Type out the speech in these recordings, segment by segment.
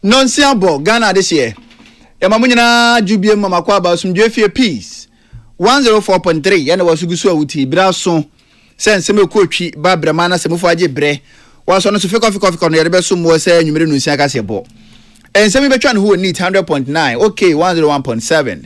Nonsiabo Ghana this year. Yamamunyana Jubie Mama Kwaba Sumjefie Peace 104.3 yana wasugusu uti braso sense me kwotwi ba bramana se mufaje bre waso no so fe kono yere beso mo se nwumere no nsia ka sebo ensemi betwa no ho ni 100.9 okay 101.7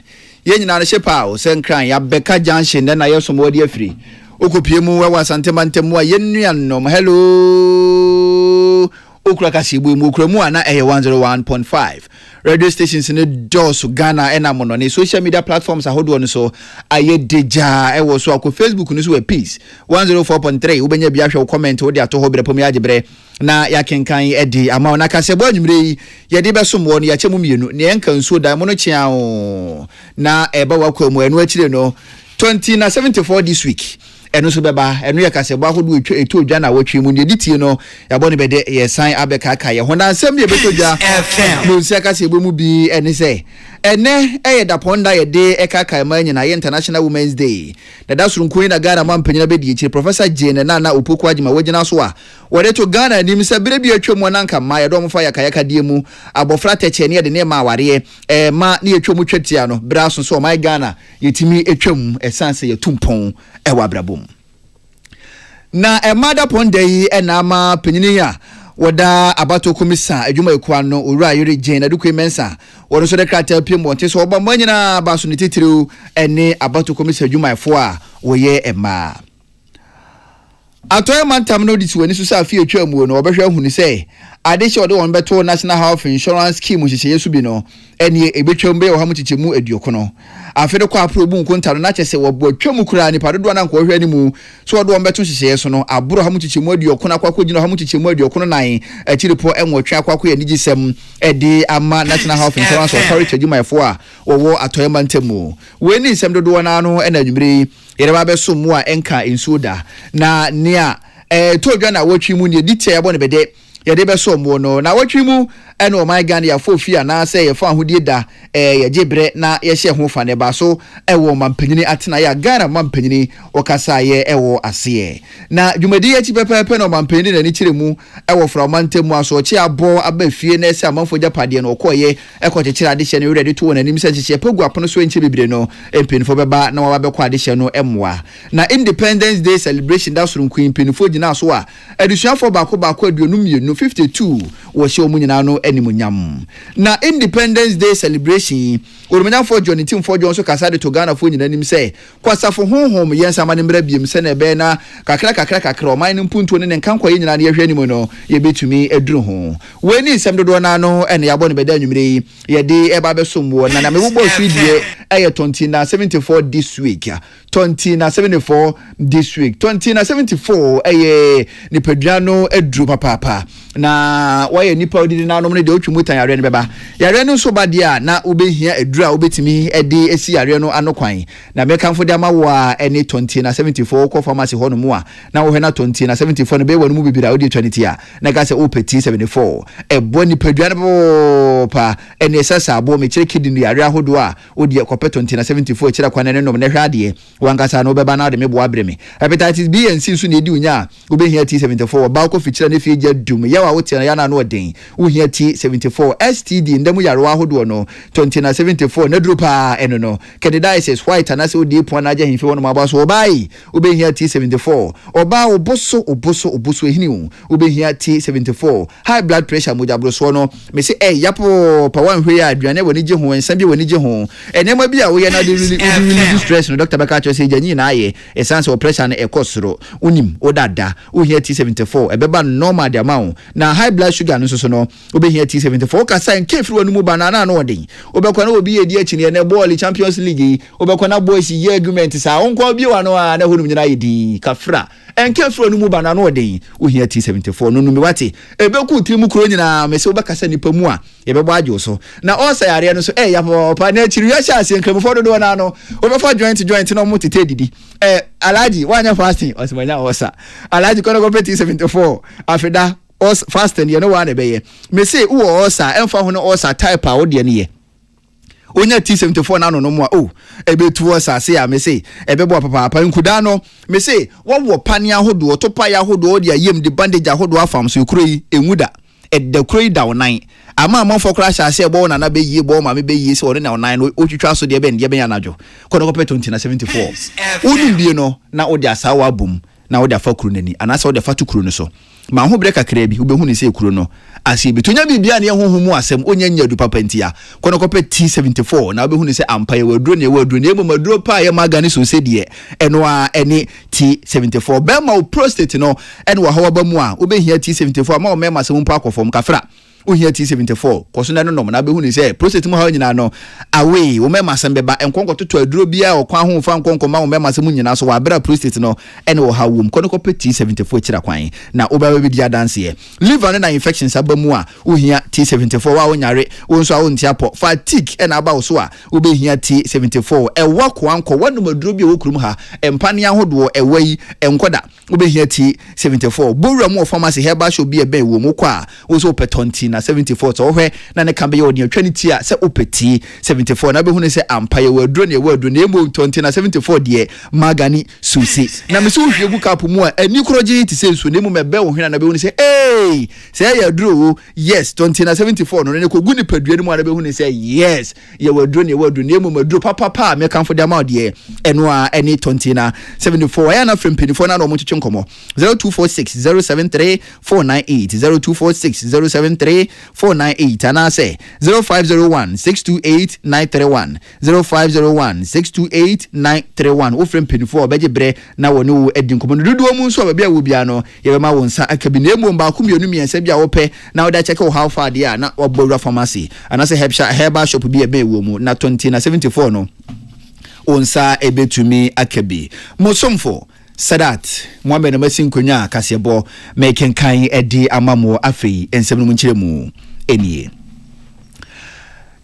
ye nyina no shepa o se nkran ya beka junction na yeso mo di afiri okopie mu wa wasantema ntemu a yenua no hello okura kasibu mu okura mu ana 101.5 radio stations in the doors Ghana and amono ne social media platforms ahodo no so aye deja e wo so akọ Facebook no so peace 104.3 ubenya bia hwe comment wo de ato ho bere pom ya gibre na ya kenkan e di ama na kasebo anwumre ye de besom wo no ya chemu mienu ne enka nsuo da mo no chia o na e ba wakọ mu enu akire no 2074 this week eno so beba eno ye kasebo ahodo etu odwa na watwe mu ne ditie no ya bɔ ne bede ye san abeka ka ye hona nsɛm ye betodwa no nsia kasebo mu bi ene se ene eye da ponda ye de ekaka ma nyina ye International Women's Day da surunku na Ghana mampanyina be die Professor Jane na Opoku Agima wagina so a wode to Ghana nim se bere bi atwam na nka ma ye do mfa ya kayaka die mu abofra teche ne ye de ne ma aware ma ne atwam twatia no bra so my Ghana yetimi atwam esanse ye tumpon ewa brabom na emada ponde na ma panyini ya wada abato komisa adwuma ekwa no owura yori Jane adukwe mensa wono so de krata piem wonte so oba manyina ba so ne titiriu ene abato komisa adwuma efo a woye ema atoy mantam no diti wani so sa afie atwa mu no obehwe hu ni se adehye ode won beto National Health Insurance Scheme hyehyeye su bi no ene ebetwam be wo chichemu aduokono afede kwa probu nkonta no na chese wo bo atwam kura ni padodo na nko hwe ni mu so ode won beto hyehyeye so no aburo chichemu aduokono akwakọ gina chichemu aduokono nan achiripo enwotwe akwakọ ya nigisem ede ama National Health Insurance Authority adwuma efo a wo atoy mantamu we ni nsem dodo na no ena adwumire yere ba beso mu a enka insuda na nia todwa na watwi mu ne ditia yabo ne bede yede beso mu no na watwi mu ene o my Ghana ya fofia na se ye fa ahodie da ye gebre na ye hye ho fa ne ba so ewo mampanyini atena ya Ghana mampanyini okasa ye ewo ase na dwumadi ya chi pepepe no mampanyini na ni kire mu ewo fra mantemu aso chi abo abafie na ese amanfo japade no okoye ekokekire ade hye no ready to wona nim se hye pegu apono so enche bibire no empinfo beba na wa bekọ ade hye no emwa na Independence Day celebration da surunku empinfo gina so a adusuafo baako aduonu mienu 52 wo hye omunyina no animunyam na Independence Day celebration orumanyafo Johnny Timfo Johnson kasade to Ghana fo nyina nim se kwasafo honhom yensa mane mbra biem se na be na kakra oman mpuntuo ne nkanko ye nyina na yehwe anim no ye betumi eduru ho we ni nsem dodo na no ene yabo ne beda nwumire ye de eba besomwo na mebobọ fidie eye 2074 this week 2074 this week 2074 eye ni peduano eduru papa na waye nipa odidi na anom ne de otwu mutan yare ne beba yare no so badia na obehia edura obetimi ede esi yare no anokwan na mekanfo de amawa ene 2074 ko pharmacy ho no mu a na wo hena 2074 no be wonu mu bibira odi 20 a na ka se opeti 74 ebo nipa dua no pa ene sasa abo me kire kidini yare ahodo a odi ekopɛ 2074 kire kwan ne no ne hwade wankasa no beba na de mebo abreme hepatitis B and C so ne di unya obehia T74 ba ko fikira ne fi gya dum yawa wotia ya na no den uhia T74 STD ndemu yare ahodo no 2074 na drupa eno no candidiasis white anase odi pon na gya himfe wono maba so obai obehia T74 oba oboso ehini obehia T74 high blood pressure mojabro so no me se yapo pa wan hwe ya aduane woni gye ho ensa bi woni gye ho enema bi a wo ye na de really stress no doctor baka cho se gyanyi na aye essence of pressure na ekosoro unim odada uhia T74 ebeba normal de amount na high blood sugar no so no obehia T74 ka sign kefri wonu mu banana no odin obekwa na obi edi akini na ball Champions League obekwa na boys ye argument sa onko bi wa no a na honum nyina yedi kafra enkefri wonu mu banana no odin uhia T74 no nu mi wate ebeku timu kuro nyina mese obekasa nipa mu a yebebo ajo so na osa yare no so ya pa na chiri ya sha se nkramfo do na no obefa joint no mo tete didi alaji wanya fasting osimanya osa alaji kono go T74 afeda os fasting ye no wa na beye me say wo osa emfa ho no osa type a wo de ne ye onya T74 na no mo a ebetu osa se ya me say ebebo papa nkuda no me say wo pani ahodo to pa ya ahodo de ayem de bandage ahodo afam so kuro yi enwuda edda kuro yi da wonan ama amanfo kra sha se bo na na be yi bo ma me be yi se ore na 9 no otwitwa so de be ndie be ya najo kono ko peto 2074 wonu bie no na odi asawa bum na odi afa kuru nani anasa odi afa tukuru no so ma ho breka kra bi obehu ni se kuru no asi bitunya bibia na ye honhomu asem onyanya du papa ntia kono ko pet T74 na obehu ni se ampaye waduro ne waduro ne emu maduro pa ye magane so se de eno a ene T74 be ma prostate no eno wa hawa ba mu a obehia T74 ma o mema se mu pa akofom kafra ohia T74 koso na no na behu ni say prostate mu ha nyina no away wo mema sem beba enkonko toto aduro bia o kwa ho fa nkonko ma wo mema sem nyina so wa bra prostate no ene wo ha wom kono ko T74 kira kwan na oba bi dia dance ye liver na infections abamu a ohia T74 wa wonyare wonso a wontia po fatigue ena aba wo so a obehia T74 ewa kwanko wanum aduro bia wo kurum ha empane ahodo ewai enkoda obehia T74 bowura mu pharmacy herbal shop bia ben wo mu kwa wo so petonti na 74 so hwe na ne kambe ye odi atwani a se opeti 74 na be hu ne se ampaye waduro ne waduro ne emo 20 na 74 de magani susi na me so hwe gu kapu mu a ani kroje ti se su ne mu mebe wo hwe na be hu ne se eh se ya duro yes 20 na 74 no ne ko gu ni padua ne mu na be hu ne se yes ye waduro ne emo maduro papa me kan fo de ma de eno a any 20 na 74 ya na frempinifo na no mo chichi nkomo 0246 073 498 0246 073 498 and I say 0501 628 931 0501 628 931 o frem penifo obeje bre na wonu edi nkomo dudu mu nso ba bia wo bia no ye ma wonsa akabine emu ba ku mienu miensa bia wo pe na wo da check how far dia na obowra pharmacy and I say herbal shop bia be wo mu na 20 na 74 no onsa ebetumi akabi mosomfo Sadat Mohamed Masin Konya kasebo making kan edi amamo afei ensem no nkyeremu enie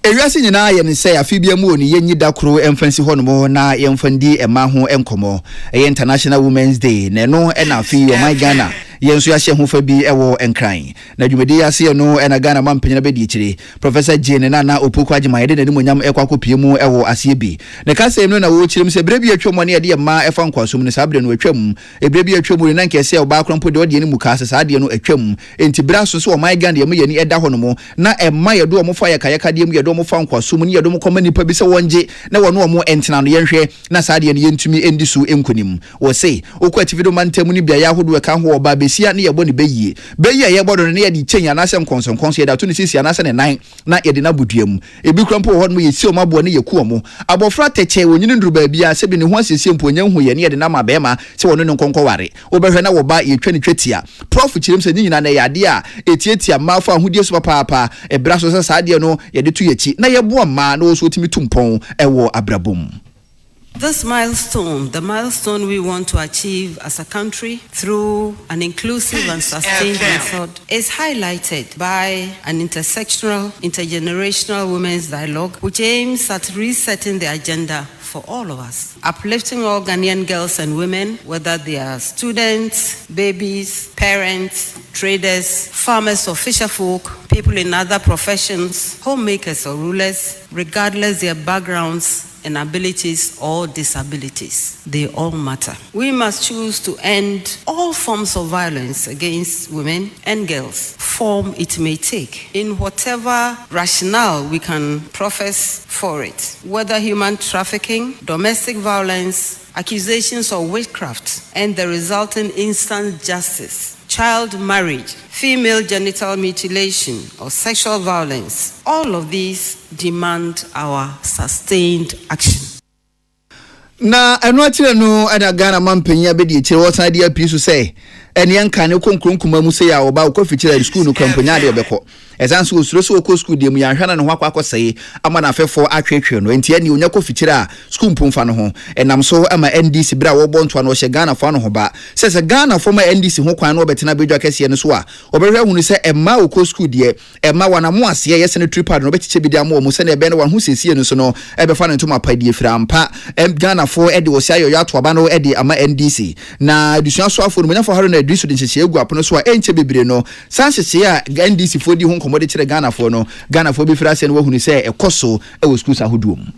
Ewiase nyina ye ne say afibia mu oni yenyi dakro emfansi hono na yemfandi ema ho enkomo International Women's Day ne no na afi o my Ghana yenso ya hye ho fa bi ewo enkran na dwumedi ase no na Ghana mampanyina be di kire Professor Jane na opoku agema yede ne monyam ekwakopie mu ewo ase bi ne ka say no na wo kirim se brebi atwom ne ye ma efa nkwasom ne sabre no atwam ebrebi atwom ne nke se oba krompo de ode ne mu ka sa de no atwam enti braso so o my Ghana ye me ye ni eda hono mo na ema ye do mo fa ye kayaka de mu ye do mo fa nkwasom ne ye do mo koma nipa bi se wonje na wono mo entena no yenhwe na sa de ne yentumi endi so enkonim wo say okwativido mantamu ni bia ya hodo ka ho oba sia ne yebo ne beyi ye bodo ne ye di chenya na asem konson ye da to ne sisi anase ne nan na ye de na buduam ebi krampo ho no ye si o mabo ne ye ku omo abofra teche wonyini nduru ba bia se bi ne ho asiesie mponya hu ye ne ye de na mabema se wono ne nkonko ware obehwe na wo ba ye twani twetia prof chirim se nyina na yade a etietia mafa ahudie so papa ebra so sa ade no ye de tu yechi na ye bo ma na wo so timi tumpon ewo abrabom. This milestone, the milestone we want to achieve as a country through an inclusive and sustained method, is highlighted by an intersectional, intergenerational women's dialogue, which aims at resetting the agenda for all of us, uplifting all Ghanaian girls and women, whether they are students, babies, parents, traders, farmers or fisherfolk, people in other professions, homemakers or rulers, regardless their backgrounds and abilities or disabilities. They all matter. We must choose to end all forms of violence against women and girls, form it may take, in whatever rationale we can profess for it, whether human trafficking, domestic violence, accusations of witchcraft, and the resulting instant justice, child marriage, female genital mutilation, or sexual violence. All of these demand our sustained action. Na eno atire no ada Ghana mampanya be di kire wosan dia pisu say ene yanka ne konkunkuma mu say ya oba ko fichira school no kampanya de obekọ ezanso osuro so ko school de mu ya hwana no ho akwakosaye ama na afefo atwetwe no enti ene onya ko fichira school mpomfa no ho enam so ama NDC bra wo bonto no hye Ghana fo no ho ba se Ghana fo ma NDC ho kwan no betena bedwa kase ne so a obehwe hunu se emma okọ school de emma wana mo ase ye senate pad no bechiche bi de am mo se na ebe no wan hu sesie no so no ebe fa no ntoma padie fira mpa Ghana fo ede wo sia yo ato aba no ede ama NDC na adusua so afo no nya fo haro na adriso de hye egu apono so a enche bebre no san hye a NDC fo di ho komode kire Ghana fo no Ghana fo bi fira se no wa hunu se ekoso e wo schools ahuduom.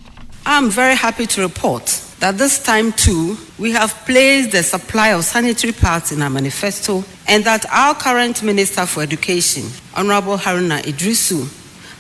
I'm very happy to report that this time too, we have placed the supply of sanitary pads in our manifesto, and that our current Minister for Education, Honorable Haruna Idrisu,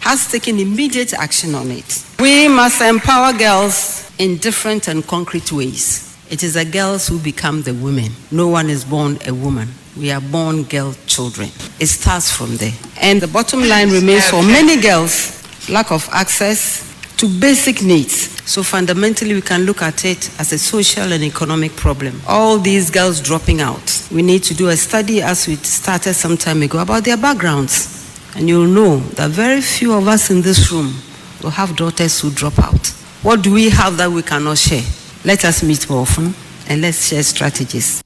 has taken immediate action on it. We must empower girls in different and concrete ways. It is the girls who become the women. No one is born a woman. We are born girl children. It starts from there. And the bottom line remains for many girls, lack of access to basic needs. So fundamentally, we can look at it as a social and economic problem. All these girls dropping out. We need to do a study, as we started some time ago, about their backgrounds. And you'll know that very few of us in this room will have daughters who drop out. What do we have that we cannot share? Let us meet more often and let's share strategies.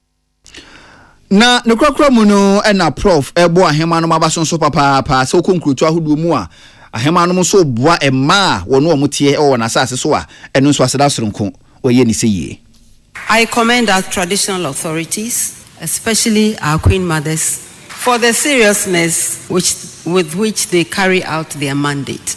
Na nokrakra mu no na prof ebo ahema no mabaso so papa so konkrutu ahodo mu a ahema no so boa emma wono omotie e wona asase so a eno so aseda soronko oye ni seye. I commend our traditional authorities, especially our queen mothers, for the seriousness with which they carry out their mandate.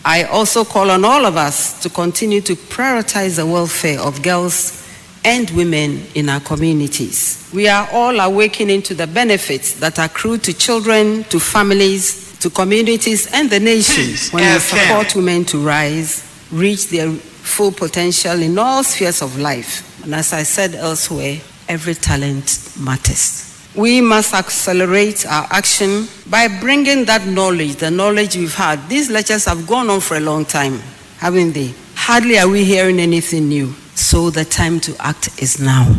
I also call on all of us to continue to prioritize the welfare of girls and women in our communities. We are all awakening to the benefits that accrue to children, to families, to communities, and the nation when we support women to rise, reach their full potential in all spheres of life. And as I said elsewhere, every talent matters. We must accelerate our action by bringing that knowledge, the knowledge we've had. These lectures have gone on for a long time, haven't they? Hardly are we hearing anything new. So the time to act is now.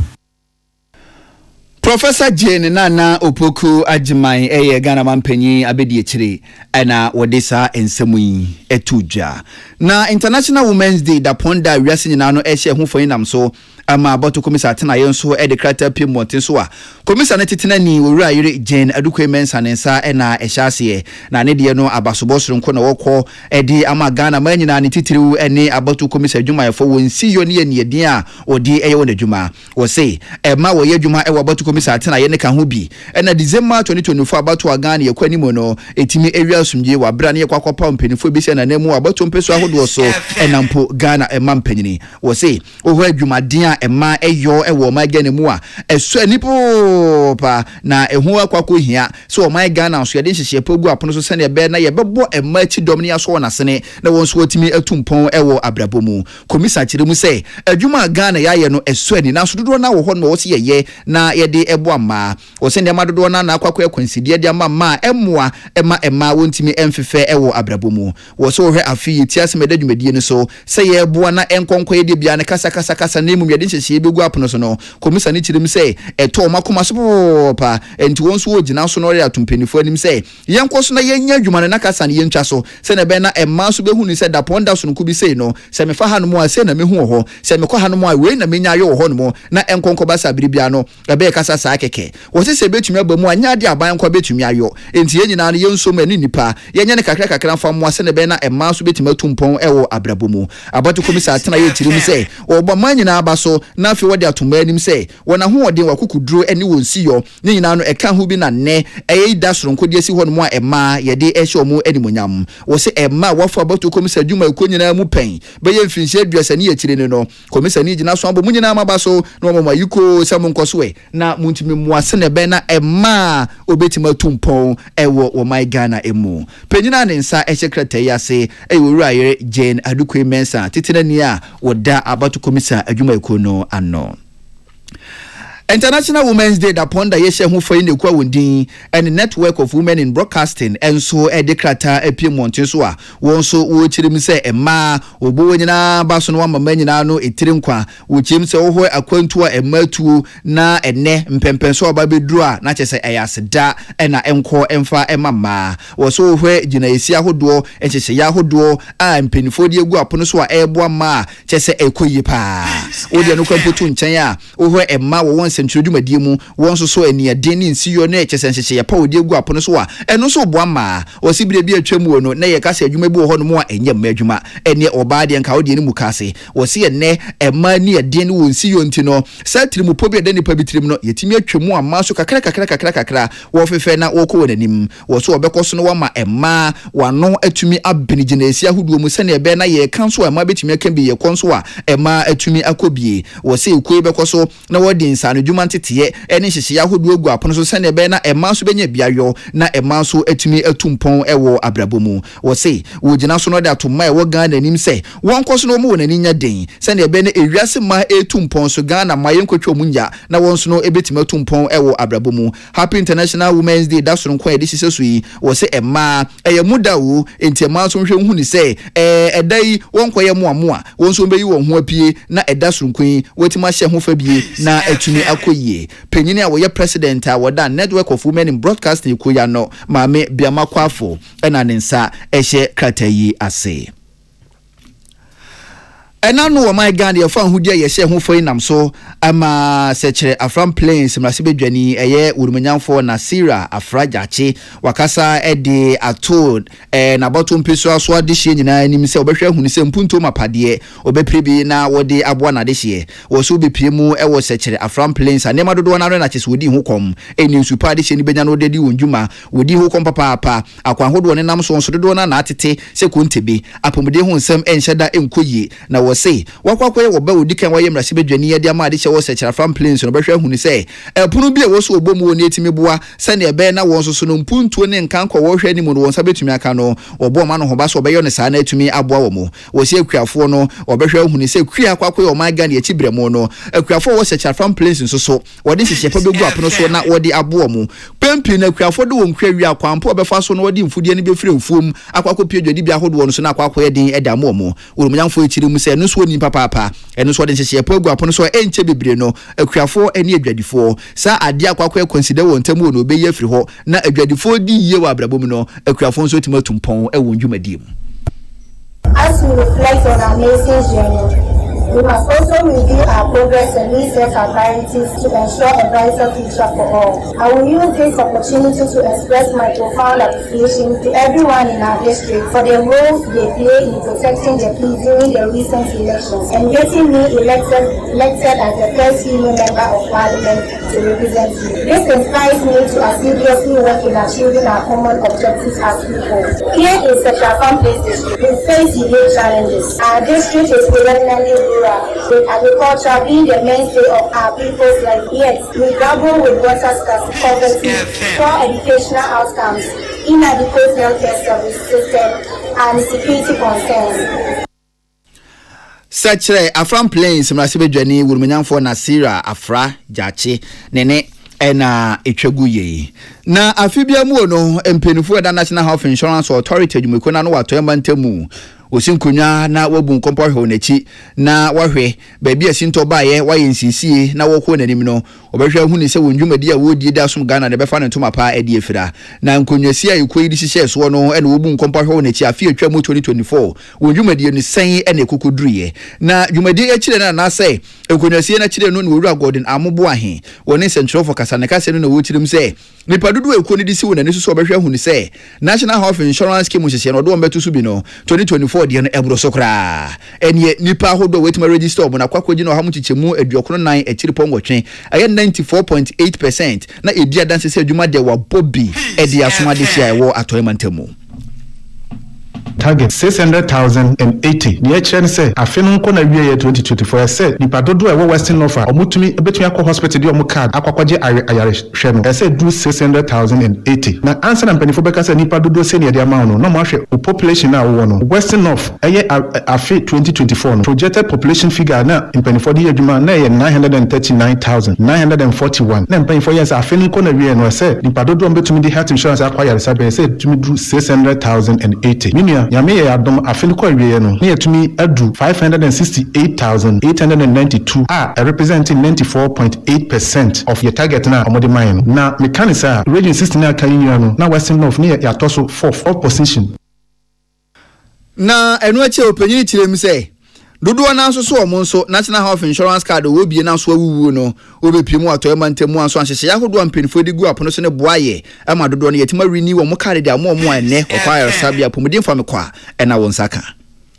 Professor Jane Nana Opoku Ajimai Ghana Mampenyi Abedi Echiri ena wodesa ensemu etuja. Na International Women's Day da ponda wiase nyina no ehye ho foyinam so ama aboto komisa tena yenso e de krata pim monten so a komisa na titena ni owura yire Jane Adukwe Mensa nensa ena ehyase na ne de no abasobosoro nko na wokọ e de ama Ghana manyina ne titiriu ene aboto komisa adwumayefo wonsi yo ne ne edin a odi eye won adwuma wo say e ma wo ye adwuma e wo aboto komisa atena ye ne ka ho bi ena December 2024 aboto Ghana ye kwani mo no etimi ewia sumdie wa bra ne ye kwakopa mpanifo bi se na namu aboto mpeso ahodo so enampo Ghana e mampanyini wo say wo adwumaden Emma eyo ewo ma Ghana mu a eso anipo pa na ehu akwakọ hia so o ma Ghana so yede hihye pogu apono so sene be na ye bebo emma chi dom ne aso na sene na won so otimi atumpon ewo abrabomu komisa kire mu se adwuma Ghana ya ye no eso ani na so dodo na wo ho no wo se ye na yede ebo ama wo se ne ma dodo na akwakọ ekwansidie de ama ma emmoa emma wontimi emfefe ewo abrabomu wo so hwe afi tiase medadwumadie no so se ye ebo na enkonko ye de bia ne kasa na emu yede hye begu apono so no komisa ni kirim se eto makoma so pa enti won so ogina so no re atumpanifo anim se yenko so na yenya adwuma na kasa ne yentwa so se na be na emma so behu ni se da ponda so nku bi se no se me fa hanu mu a se na mehu ho se me kwa hanu mu a we na menya ayo ho no mo na enkonko basa biribia no ebe kasa sa keke wo se betumi abamu anya de aban kwa betumi ayo enti yenyina no yenso mani nipa yenya ne kakra fa mu a se na be na emma so betumi atumpon ewo abrabomu abato komisa atena ye kirim se obo manyina aba so na afi wode atoma anim se wona ho wode wakukuduro eni wonsi yo ne nyina no eka ho bi na ne eyi da soronko de si ho no mo a emma ye de ehye omo animonyam wo se emma wafo abato komisa dwuma ekonyina mu pen be ye mfinhye aduasa ne yekire ne no komisa ni gina so abo munyina maba so no mo mayiko se mo nkoso we na muntimi muase ne be na emma obetima tumpon ewo wo my Ghana emu penyina ne nsa ehye krata yi ase ewura yere Jane Adukwe Mensa titena ni a woda abato komisa adwuma ekono ano. International Women's Day da ponda yeshe hu foyi ne kwa wondin and network of women in broadcasting enso edikrata epiemonte so a won so wo chirim se emma obo nyina ba so no mama nyina no etirim kwa wo chirim se wo ho akwantu a emmatu na enne mpempen so oba beduru a na chese eyaseda na enko emfa emama wo so ho gina esi ahodo enchese ya ahodo a mpenifo de egu apono so a ebo ma chese ekoyi pa wo de no kwamputu nchen a wo ho emma wo ntrodwumadie mu won so eni eden ni nsiyo na echesenhye ya pa odi egu apono so a eno so bo ama osibire bi atwamu no na ye kasa adwuma bi wo ho no mo a enye ma adwuma ene oba de nka odi ni mu kase wosi ene ema ni eden won nsiyo ntino satirimu pobi eden ni pabitirim no yetimi atwamu ama so kakra wo fefe na wo ko wonanim wo so obekoso no wama ema wano atumi abenigina esi ahoduo mu sene ebe na ye kanso ema betimi aka bi ye konso a ema atumi akobie wo se ekuo bekoso na wodi nsano adwuma ntete ene hyehye ahodo egu apono so sene be na ema so benya biayo na ema so atumi atumpon ewo abrabomu wo se wo gina so no de atoma ewo Ghana anim se won koso no mu wonani nya den sene be na ewiase ma etumpon so Ghana ma yenkotwa munya na won so no ebetima tumpon ewo abrabomu. Happy International Women's Day that's on kwa edisi so yi wo se ema muda wo enti ema so hwe hu ni se edai won koye moamoa won so be yi won ho apie na eda sonkwan wetima hye ho fa bie na atumi akoyie penyini a wo ye president a woda Network of Women in Broadcasting koya no maame biama kwafo ena ne nsa ehye kratayi ase. Ena no my Ghana ye fa hudi ye hye ho foi nam so ama sechere Afram Plains mrase bedwani eye urumanyamfo na Sira Afrajache wakasa ede atod na bottom peso aso ade hye nyina anim se obehwe hunu se mpunto mapade obeprebi na wode aboa na de hye wo so bepie mu ewo sechere Afram Plains anema dodo na na chese wodi ho kom eni supa de hye ni benya no de di wonjuma wodi ho kom papa akwan hodo ne nam so dodo na atete se kontebe apomde ho nsem enhyeda enkoyi na wo say wakwakoye wo ba odikan waye mrase bedwani ye de ama ade hye wo sechere Afram Plains no behwe hunu se epunu bi e wo so obomu woni etimi boa se ne ebe na won so no mpuntuo ne nkanko wo hwe ni mu no won sa betumi aka no obo ma no ho ba so obeyo ne sa na etumi aboa wo mu wo se akuafo no obehwe hunu se kua akwakoye o ma Ghana ye chibremo no akuafo wo sechere Afram Plains nso so wode hye pa begu apono so na wode aboa mu pempi na akuafo de won kwa wi akwampo obefa so no wode mfudie ne befire mfuom akwakopie dwadi bi ahodo no so na akwakoye den edamo mu urumanyamfo echiri mu se no so ni papa eno so de hye pa egu apono so enche bebre no akuafo eni adwadifo sa ade akwakoye consider won tamu no be ye firi ho na adwadifo di ye wa abrabom no akuafo nso timatumpon ewo ndwumadiem. As we reflect on our nation's journey, we must also review our progress and reset our priorities to ensure a brighter future for all. I will use this opportunity to express my profound appreciation to everyone in our district for the roles they play in protecting the peace during the recent elections and getting me elected as the first female member of parliament to represent you. This inspires me to assiduously work in achieving our common objectives as people. Here in Sechere Afram Plains district, we face unique challenges. Our district is predominantly rural, with agriculture being the mainstay of our people's life. Yet, we grapple with water scarcity, poverty, poor educational outcomes, inadequate healthcare service system, and security concerns. Sechere Afram Plains mrase bedwani urumanyamfo na Sira Afrajache nene ena etwaguye na afibia mu no empenifo da National Health Insurance Authority adwumekona no wato embantemu osinkunya na wabu nkompo hwe onachi na wahwe baabi asinto baaye wayensisie na wokho nanim no obehwe hu ni se wondwumadi a wodi da som Ghana ne befa ne ntoma pa edi efira na nkonyasia ekoyi di hihye so no ene wobu nkompo hwe onachi afi atwa mu 2024 wondwumadi ni sen ene kokudruye na dwumadi akire na se nkonyasia na kire no ne wura Gordon Amobo ahe woni central for kasaneka se no na wotirim se nipa dudu ekoni di si wona ne so obehwe hu ni se National Health Insurance Scheme hihye no do mbeto so bi no 2024 de no ebro sokra enye nipa hodo wetima register omo na kwakwaji no hamuchichemu aduokono 9 akiri pongotwe aye 94.8% na edia danse se adwuma de wa Bobby edi asomade hia ewo atoyemantemu target 600,080 near chen say afenu ko na wie ye 2024 say nipa dodo ewo Western North omutumi ebetumi akọ hospital de omu card akwakwaje ayare hwe no say do 600,080 na answer na penifo beka say nipa dodo se ne de amount no mo ahwe population na wo no Western North eye afi 2024 no projected population figure na penifo de adwuma na ye 939,941 na penifo yes afenu ko na wie no say nipa dodo ombetumi de health insurance akwayare sabe say tumi do 600,080 minia yame ya adom afili kwa wiye no ne yetumi adu 568,892 representing 94.8% of your target na omode mine na mekanisa region 16 na kan yinu no na Western North ne ya toso 4th position na enu ache openyini kirem se dodo na so omonso National Health Insurance card wo bie na so awuwu no obepiemu atoyemantemu anso anhyehye yahodo ampenifo de gu apono so ne boaye ama dodo no yetima renew wo card de amo ene ofire sabia pomodin fa me kwa ena won saka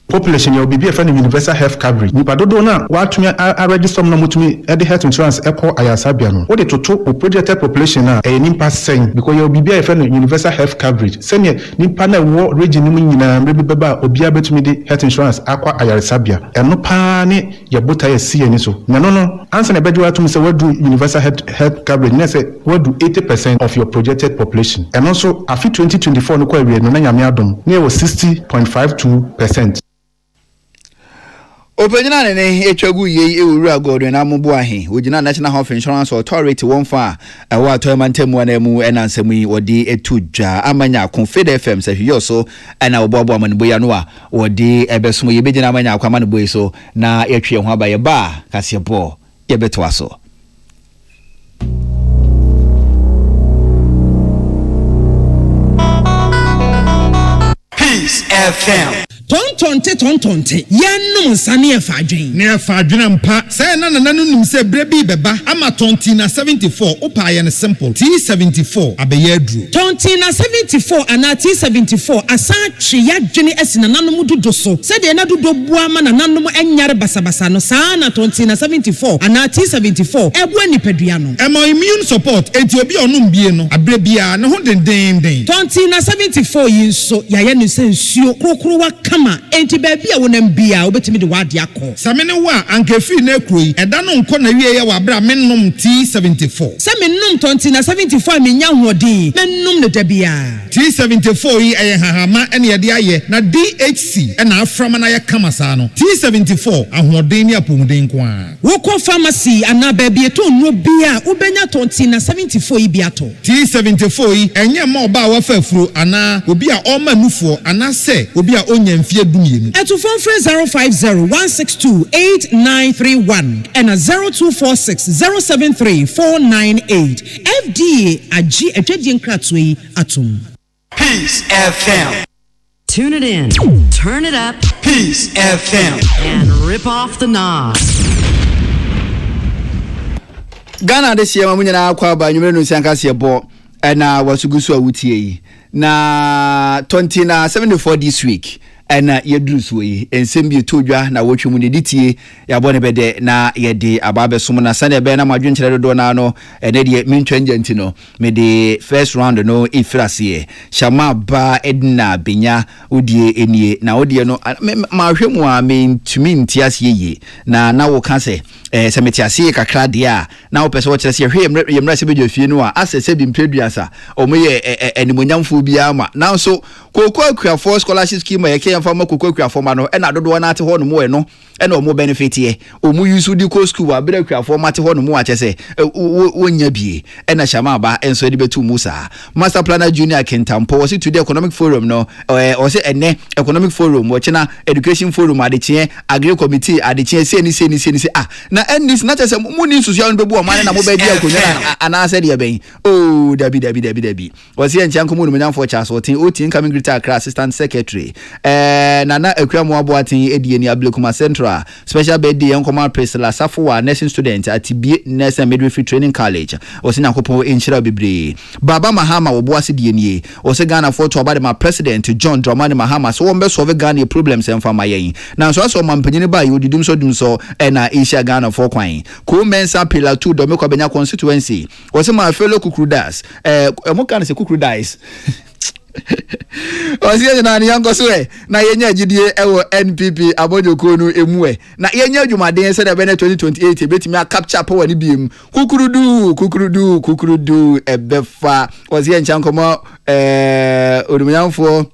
population you be a friend universal health coverage nipa dodo na watumi a register no mutumi e de health insurance eco ayasabia no what the total projected population na e nipa sen because you be a friend universal health coverage senior nipa na wo region mu nyina mbe beba obia betumi de health insurance akwa ayasabia eno pa ne ye bota ye sie ni so na no answer na bedu atum say we do universal health coverage na say we do 80% of your projected population and also afi 2024 no kwa wie no na nyame adom na ye 60.52%. Openyina ne etwagu ye ewura godo na mubu ahe ogina National Health Insurance Authority wonfa ewa atoyamantemu na mu enansemu yi odi etudwa amanya Confed FM sehwe so na oboabo amanbo ya no a odi ebesom ye begina amanya akwama no boy so na yetwe ho abaye ba kasebo ye beto aso. Peace FM. Tontonte yanum sane efadwen ne efadwen mpa say na nanu nim se brebi beba ama tonti na 74 opa ye ne simple T74 abeye aduru tonti na 74 ana T74 asa twe yadwene asina nanom dodo so se de na dodo bua ma na nanom enyare basabasa no saa na tonti na 74 ana T74 ebu anipadua no emo immune support enti obi onum bie no abrebia ne ho den tonti na 74 yinso yaye no sensuo krokro wa kama enti baby a wonam bia obetimi de wade akọ samene wa ankefi na ekroyi eda no nko na wie ye wa bra mennom T74 se mennom tonti na 74 menya hodin mennom ne dabia T74 yi eye hahama ene ye de aye na DHC ena aframa na ye kama saa no T74 ahoden ne apomuden ko a woko pharmacy ana baby eto no bia ubenya tonti na 74 yi bia to T74 yi enye ma oba wa fafuro ana obi a oma nufuo ana se obi a onya mfie dumyenu eto phone 050-162-8931 and 0246-073-498 FDA agi etwedi nkratwe atum. Peace FM. Tune it in, turn it up, Peace FM, and rip off the knob. Ghana de siema munyana akwa ba nyumere no sianka sebo na wasugusu awutie yi na 20 na 74 this week ena yedrusu we ensem bi todwa na wotwe mu ne ditie ya bone bede na yede ababe som na sane be na madwenkyere dodo na no ene de mentwangenti no me de first round no ifrase shama ba edna benya odie enie na odie no ma hwemu a mentumi ntiase ye na wo ka se se metiase kakra de a na wo pese wo kire se hwe yemra se bejo fie no a asese bi mpreduasa omoye enimonyamfo bi ama na so kokwa akuafo scholarship scheme yake fama kokwa akuafo ma no na dodo na ate ho no mo no na omo benefit ye omu use di ko school abira akuafo ma te ho no mo a chese wonya bie na shama ba enso de betu musa master planner junior kentampo was it today economic forum no o se ene economic forum wo chena education forum adeche agri committee adeche se ni ah na this na chese mu ni social no bebu o man na mo ba dia akonya ana ase de ben oh dabi was here ncham komu no nyamfo cha so tin o tin coming greater Accra assistant secretary nana akuamu aboatin edie ni Ablekuma Central special birthday enkoma Priscilla Safoa nursing student at BA Nurse and Midwifery Training College osina kopo enchira bebre Baba Mahama oboase die nie ose Ghana for to abade ma president John Dramani Mahama so won be solve Ghana problems emfama yen na so aso mampanyini ba yodidum so na Asia Ghana for kwan ko mensa pillar 2 do mekwa benya constituency ose ma fellow kukrudas emo kan se kukrudas Osie na yango so na yenya agidie ewo NPP abojoko no emu na yenya adwumaden se da be na 2028 betimi a capture power ni biem kukurudu ebefa osie nchankomo odumyamfo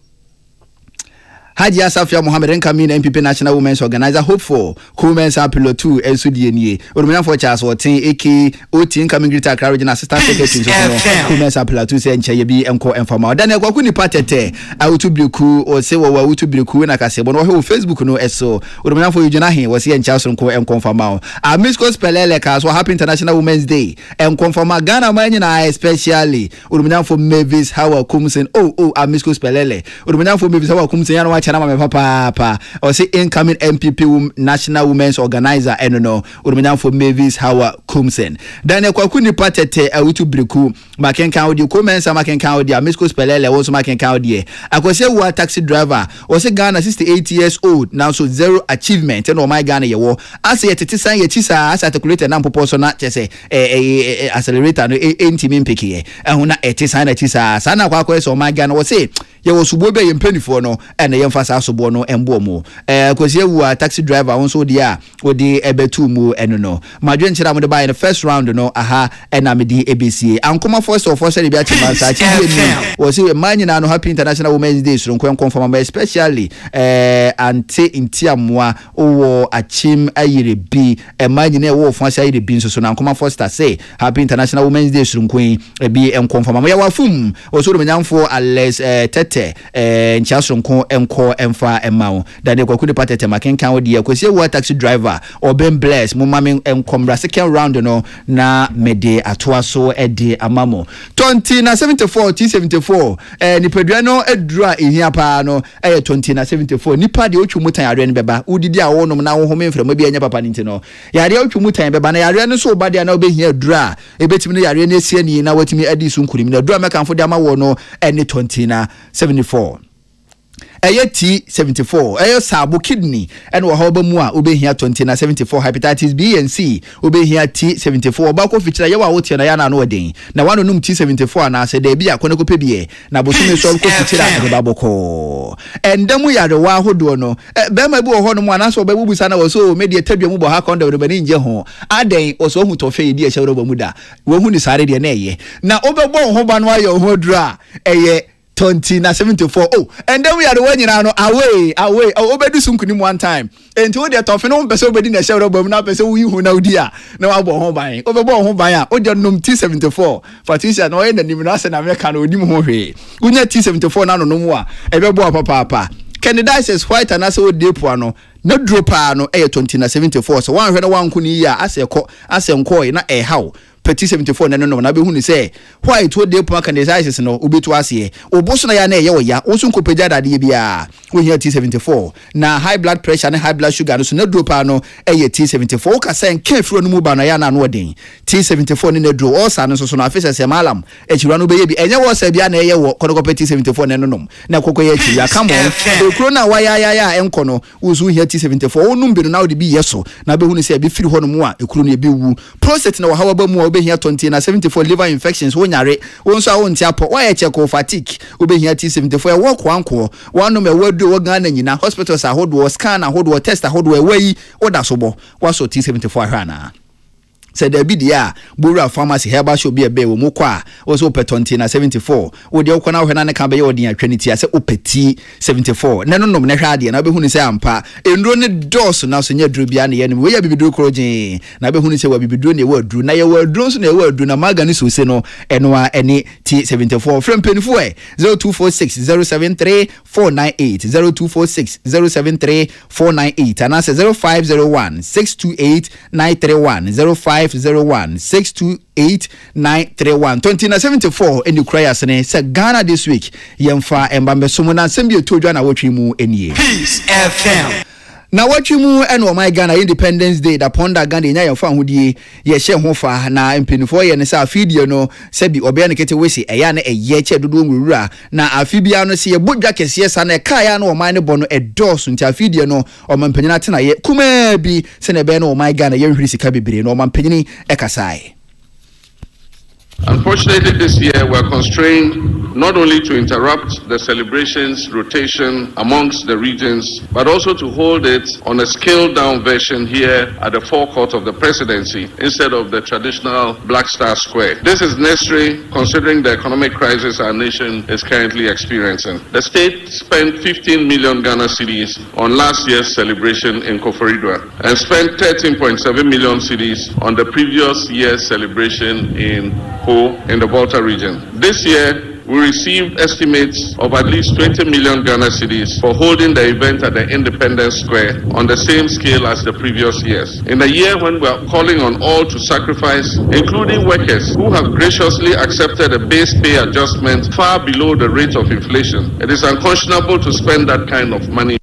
Haji Asafia Mohammed Nkami na MPP National Women's Organizer hope for Women's Appeal 2 enso die nie odumya for Charles Otin eki Otin coming greater Accra Regional Assistant Secretary so Women's Appeal 2 se nche ye bi enko informa dan ekwaku ni patete awutubriku o se wo awutubriku na kasebo no ho Facebook no eso odumya for yujuna he wo se nche so nko enko informa a Miss Pelele ka so happy International Women's Day enko informa Ghana man na especially odumya for Mavis Hawa Kumsen a Miss Pelele odumya for Mavis Hawa Kumsen ya no chana me papa or say incoming MPP National Women's Organizer no urumenya for Mavis Hawa Kumsen Daniel Kwakuni patete awutu briku makenka odi comments makenka odi Misko Spelele also makenka odi akwese wa taxi driver or say Ghana 68 years old now so zero achievement and my Ghana yewo ase yetete san yetisa asa calculator na poposo na chese accelerator no entimi mpeki ehuna etisa na tisa sana kwa kwese o my Ghana wo say yewo subo be yempanifo no ene yemfasa sobo no embo mu kwese wa taxi driver wonso dia odi ebetu mu eno no madwe nchira mo de buy in the first round no aha ena me di ABC ankoma first of all say bia chima sa chi ni wo say manyina no happy International Women's Day so nkon confirm especially ante intiamwa owo achim ayire bi manyina wo fon say ayire bi so na ankoma first say happy International Women's Day so nkon bi confirm ya wafum wo so do nyamfo ales tete ncha so nkon enko emfa emawo dane kwakude patete makenkan wo dia kwese wo taxi driver oben bless mo mame enkomra second round no na mede atoa so ede amamo 20 na 74 T74 nipadua no edura ehia pa no 20 na 74 nipa de otwu mutan yare ne beba udidi a wonom na wo home mframa bi anya papa nti no yare otwu mutan beba na yare no so obade na obehia dura ebetimi no yare na esie ni na watimi adi so nkurim na dura mekanfo de amawo no 20 na 74 T74 sabo kidney and wa hoba mu a obehia 20 na 74 hepatitis B and C obehia T74 ba ko fichira ye wa wotia na ya na no odin na wano num T74 na se de bia kone ko pebie na bosume so ko fichira de baboko endemu yare wa hodo no be ma bi wo ho no mu anaso ba bubusa na wo so media tadua mu bo ha kon de bani nje ho aden o so hu to fe di e hyewro ba mu da wo hu ni sare de na eye na obebo ho ba no aye ho dra 20 na 74 and then we are the one you know away obedu sunkunim one time enti wo de tofe no pese obedi na share robam na pese wo yihu na udia na wa bo ho ban obebo ho ban a o de nom T74 Patricia no na nim na se na me ka na onim ho hwe unya T74 na no no mu a ebebo papa candidates white and as o depo ano na dropa no 20 na 74 so wan hwe na wan kuni ya asenko na how Petit 74 na be hu ni say why to dey pon candidates no obetu ase oboso na ya na ye ya osun ko peja dade bia wo here T74 na high blood pressure and high blood sugar no so na dropa no T74 ka say nke fro no mu ba na ya na no odin T74 ni na dro all sa no so na afisa se malam echiro no be ye bi enye wo sa bia na ye wo kodoko Petit 74 no na kokko ye chi ya kamo ekro na wa ya enko no uzu here T74 onum bi no na odi bi yeso na be hu ni say bi firi ho no mu a ekro no be wu prostate na wa hawa ba mu obehia 20 na 74 liver infections wonyare wonso a wonti apo why check fatigue obehia T74 e work wanko wanu me wadu wo Ghana nyina hospitals ahodo scan ahodo test ahodo ewi oda sobo waso T74 ahana said there be dia Bura pharmacy herba show be a be wo mokwa also pe 20 na 74 wo de okona wo na ka be odin atwaniti ase opeti 74 na no nom na hwa de na be hu ni se ampa endro ne dos na so nya duro bia na ye no we ya bibiduro krojin na be hu ni se wa bibiduro ne wa duro na ye wa duro so na ye wa duro na magani so se no eno a ene T74 from penifo 0246 073498 0246 and answer 0501 628 931 0501 628 931 20 na 74 eni kraya sene se Ghana this week yemfa embambe somo na sembie todwa na wotwe mu enie Peace FM na watwi mu eno my Ghana Independence Day da ponda Ghana nya yemfa hodie ye hye ho fa na mpinifo ye ne sa afidie no sebi obia ne kete wesi eya na eye che dodo nwura na afibia no se ye bodwa kese sa na kaya na o man ne bo no edos nti afidie no o mampanyina tena ye kuma bi se ne be na o my Ghana ye hwiri sika bebre no o mampanyini ekasai. Unfortunately, this year we're constrained not only to interrupt the celebrations rotation amongst the regions, but also to hold it on a scaled-down version here at the forecourt of the presidency instead of the traditional Black Star Square. This is necessary considering the economic crisis our nation is currently experiencing. The state spent 15 million Ghana cedis on last year's celebration in Koforidua and spent 13.7 million cedis on the previous year's celebration in the Volta region. This year, we received estimates of at least 20 million Ghana cedis for holding the event at the Independence Square on the same scale as the previous years. In a year when we are calling on all to sacrifice, including workers who have graciously accepted a base pay adjustment far below the rate of inflation, it is unconscionable to spend that kind of money.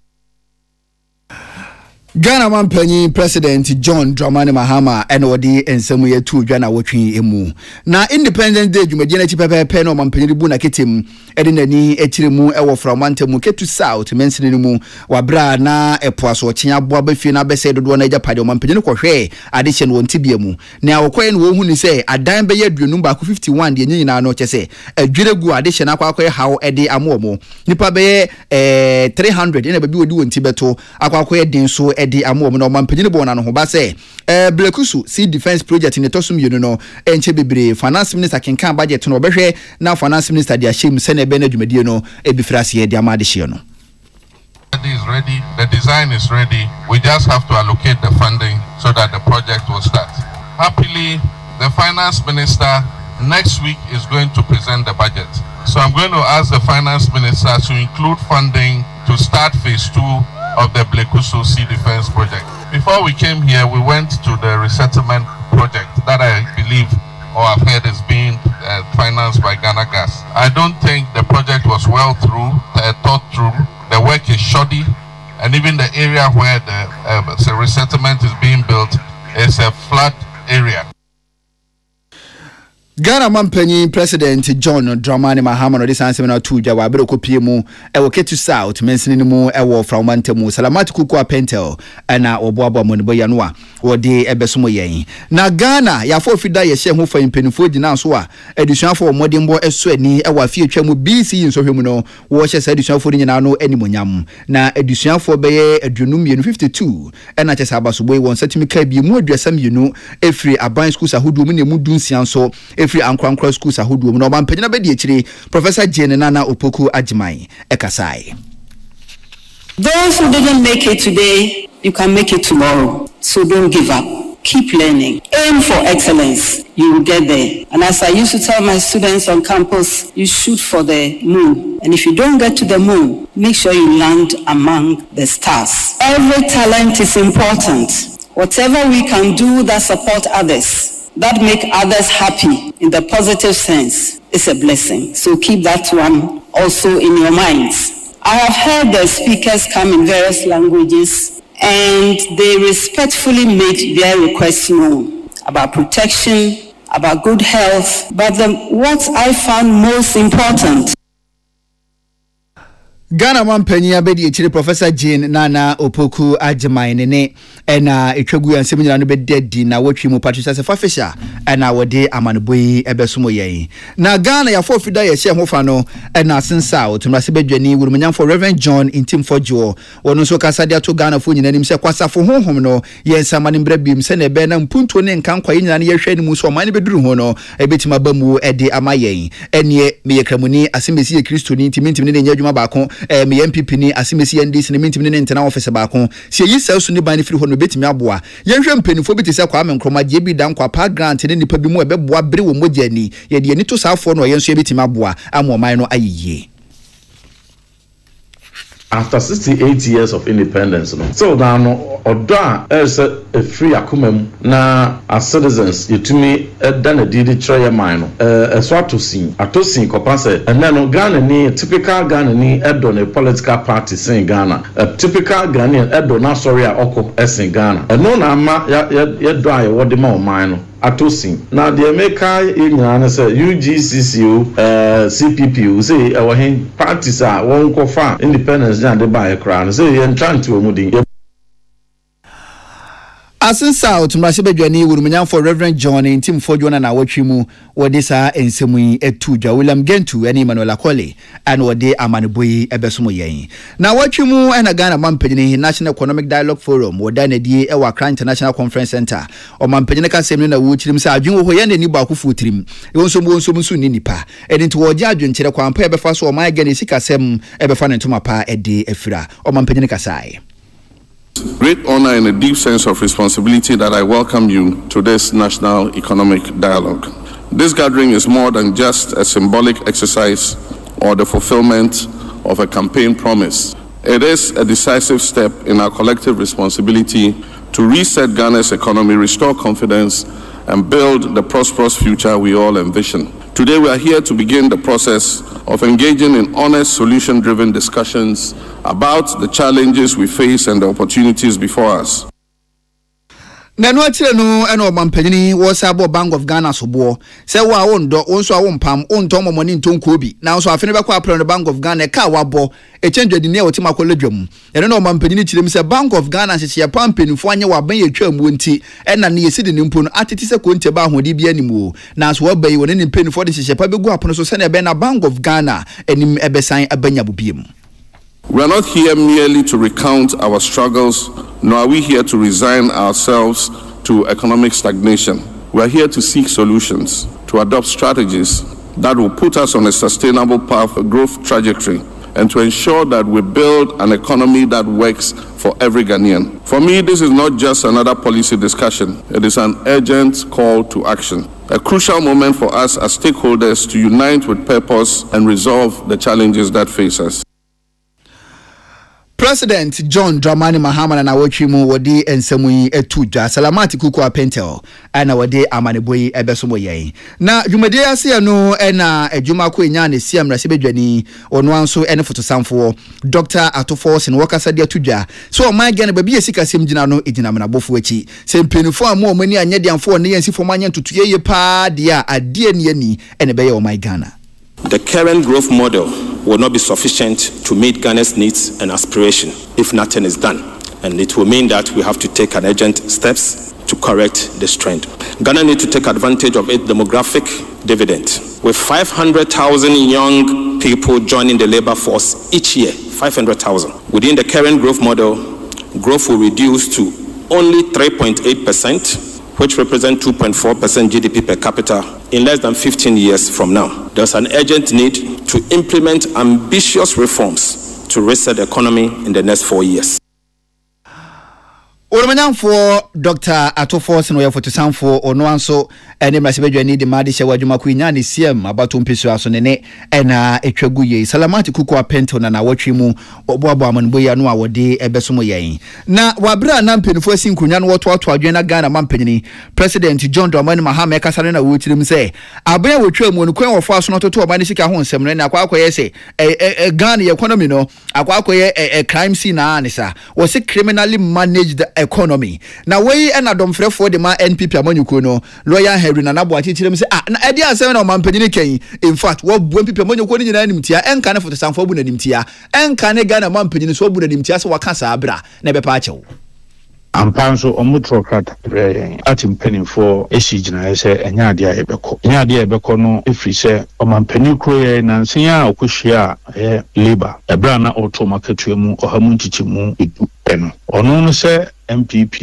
Ghana Mampanyi President John Dramani Mahama NOD ensemu yetu dwana wotwi emu na Independence Day dwumadi na chipepepe no Mampanyi bu na ketem ede nani echiremu ewo framantemu ketu South mensini mu wabra na epoaso okyenya boa bafie na bese dodo na ajapade Mampanyi no kohwe adehye no ntibia mu na awokwe no wo hu ni se adan be yaduonum ba 51 de nyina no kyese adweregu adehye na akwakoye hawo ede amomo nipa be 300 ina babi wodi wontibeto akwakoye den so edi amuom no Mampanyi bo na no ho ba se Blekusu Sea Defense Project in tosum yenu no enche bebre Finance Minister kenkan budget no obehwe na Finance Minister dia shem se na be na dwumadie no ebifrase dia ma de hye no. Is ready, the design is ready. We just have to allocate the funding so that the project will start. Happily, the Finance Minister next week is going to present the budget. So I'm going to ask the Finance Minister to include funding to start phase 2 of the Blekusu Sea Defense Project. Before we came here, we went to the resettlement project that I believe or I've heard is being financed by Ghana Gas. I don't think the project was well thought through. The work is shoddy, and even the area where the resettlement is being built is a flat area. Ghana Mampanyi President John Dramani Mahama no disanse na tuja wa bere kopie mu ewo ketu South mensini mu ewo framantemu Salamat Kuku Pentel ana oboabo mo ne boya no a wode ebesomo yen na Ghana ya fo fida ye hye ho fa impenifo gina so a edusuafo modembo eso ani ewo afie twam BC nsohwemu no wo hye sa edusuafo ni nyina no animonyam na edusuafo beye adunum 52 ena chesa abasoboy won satimi ka bi mu aduasam yenu efri aban schools ahodo mu ne mu dunsian so efri ankwankwa schools ahodo mu no Mampanyi na bedi ekire Professor Jane Nana Opoku Agyeman ekasai. Those who didn't make it today, you can make it tomorrow. So don't give up. Keep learning. Aim for excellence. You will get there. And as I used to tell my students on campus, you shoot for the moon. And if you don't get to the moon, make sure you land among the stars. Every talent is important. Whatever we can do that support others, that make others happy in the positive sense, is a blessing. So keep that one also in your minds. I have heard the speakers come in various languages and they respectfully made their requests known about protection, about good health, but what I found most important. Ghana Mampanyi abedi ekire Professor Jane Nana Opoku Agyeman ne ena etwagu yansem nyina no bededi na watwi mu Patricia Sefafisha ena wode amanboyi ebesomo yen na Ghana ya for fida ye hye hofa no ena sensa otumrase bedwani wurumnyamfo Reverend John Intimfojo wono so kasa de ato Ghana fo nyina nim se kwasafo honhom no yensa mane mbra bim se na ebe na mpunto ne nkankwa nyina ne yehwe ni mu so mane beduru ho no ebetima bamu ede amayen enie meyekramuni asemesi ye Kristoni ntimintim ne nya adwuma baako me MPP ni asimesi NDC ne mintim ne ntena office baako se yi sɛso ne ban ne firi ho no betimi aboa yɛhwɛ mpanifo bi te sɛ kwa menkroma de bi dan kwa pa grant ne nipa bi mu ɛbɛboa bere wo mogya ni yɛ de ani to saafo no yɛnso yɛbetimi aboa amoman no ayeye. After 68 years of independence, so now Oda is a free akumem na as citizens yetumi done a didi try mine so atosin kopase and then Ghana ni typical Ghana ni edon a political party in Ghana a typical Ghanaian edon na sorry oko in Ghana and no na ma ya do aye wode ma o mine atosin na the America nyina say UGCCU CPP say our parties are won ko fa independence na de ba ekra say yen trying to omudi Asensa otumrase bedwani wurumnyamfo Reverend John Intimfojo na watwi mu wode saa ensemu yi etu dwa William Gentu ene Emmanuel Akole ana wode amaneboyi ebesomo yen na watwi mu ena Ghana Mampanyi National Economic Dialogue Forum woda na die ewa Accra International Conference Center o Mampanyi ka sem na wuchirim sa adwen ho ye na ni ba akofo tirim wonso nso ni nipa ene nti woje adwen kire kwampa ebefa so o man Ghana sika sem ebefa ne ntoma pa ede efira o Mampanyi ka sai. Great honor and a deep sense of responsibility that I welcome you to this National Economic Dialogue. This gathering is more than just a symbolic exercise or the fulfillment of a campaign promise. It is a decisive step in our collective responsibility to reset Ghana's economy, restore confidence, and build the prosperous future we all envision. Today we are here to begin the process of engaging in honest, solution-driven discussions about the challenges we face and the opportunities before us. Nanu atire no ena omampanyini wo sabo Bank of Ghana sobo se wo a wondo wonso a wompam onto momoni ntonko bi na so afene bekọ apre no Bank of Ghana ka wabo e change de ne otima koledwam ene no omampanyini kirem se Bank of Ghana hye pampenifo anye waban ye twamu nti ena ne yesidi ne mpo no atete se konte ba hodi bi animu na so waban woni ne mpenifo de hye pa begu apono so se na be na Bank of Ghana enim ebesan abanya bobiem. We are not here merely to recount our struggles, nor are we here to resign ourselves to economic stagnation. We are here to seek solutions, to adopt strategies that will put us on a sustainable path, a growth trajectory, and to ensure that we build an economy that works for every Ghanaian. For me, this is not just another policy discussion. It is an urgent call to action, a crucial moment for us as stakeholders to unite with purpose and resolve the challenges that face us. President John Dramani Mahama na wachimu wodi ensamuyi etuja Salamati Kuku Apentel ana wodi amaneboyi ebesomo yen na dwumade ase no na adwuma ko enya ne siam rasebedwani ono anso ene fotosamfo Dr. Atofos ne wakasa de atuja so o man gane babi esika sem gina no egina menabofo achi sempenufo am o mani anye diamfo ne yansi fo manye ntutuye pa dia ade ne ani ene beye o my Ghana. The current growth model will not be sufficient to meet Ghana's needs and aspiration if nothing is done. And it will mean that we have to take an urgent steps to correct this trend. Ghana needs to take advantage of its demographic dividend. With 500,000 young people joining the labor force each year, 500,000. Within the current growth model, growth will reduce to only 3.8%, which represent 2.4% GDP per capita in less than 15 years from now. There's an urgent need to implement ambitious reforms to reset the economy in the next 4 years. Oromanyam for Dr. Atofos no yefotosan for ono anso ene mrasebedwani de made hye wadwuma ko nya ne siem abato mpesu aso ne ena etwagu ye Salamati Kuku Apento na watwe mu oboabo amanboyi anu a wode ebesomo yen na wabra na mpenifo asinkunya no woto adwen na Ghana mampanyini President John Dramani Mahama ekasare na wotirim se abaya wotwa mu no kwen wofo aso no toto obane sika ho nsem ne akwakoye se Ghana economy no akwakoye crime scene na anisa was criminally managed economy na wey na domfrefo de ma NPP amanyuko no lawyer Henry na nabo akirem se na edi asem na omampanyini ken in fact wo bu NPP amanyuko ni nyina nimtia enka ne fotosanfo bu na nimtia enka ne Ghana mampanyini so bu na nimtia se wakasa abra na bepa achewo ampanso omutrokrata ati mpenifo esijina ese enyade a ebeko enyade a ebeko no efri se omampani kroye na nsia okohia labor ebra na automaketu mu ohamu nchichimu edu eno ono no se MPP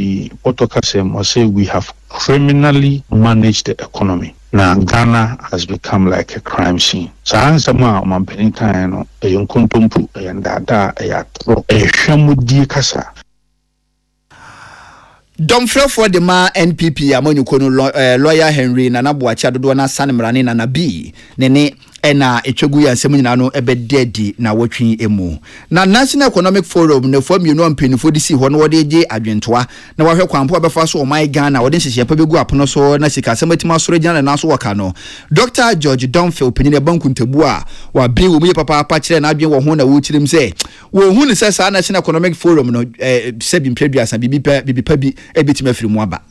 potokasem o say we have criminally managed the economy. Now Ghana has become like a crime scene. So ansama omampani kan no eyonkontompu eyandada eyatro ehwamudi kasa Domfrefo de ma NPP amanyuko no lawyer Henry na nabo achi adodo na sanemrane na nabi ne ena etwegu ya nsem nyina no ebededi na wotwe emu na National Economic Forum na fo mienu ampenifo disi ho no wode je adwentoa na wahwe kwampo abefa so my Ghana wode nhyehyɛ pa begu apono so na sika sematima soro gina na so waka no Dr. George Donfield penine banku ntabu a wa bi wo mu papa pa kire na adwen wo ho na wotirim se wo hu ne se sa National Economic Forum no se bi mpredua bibi pa bi ebitima firi mu aba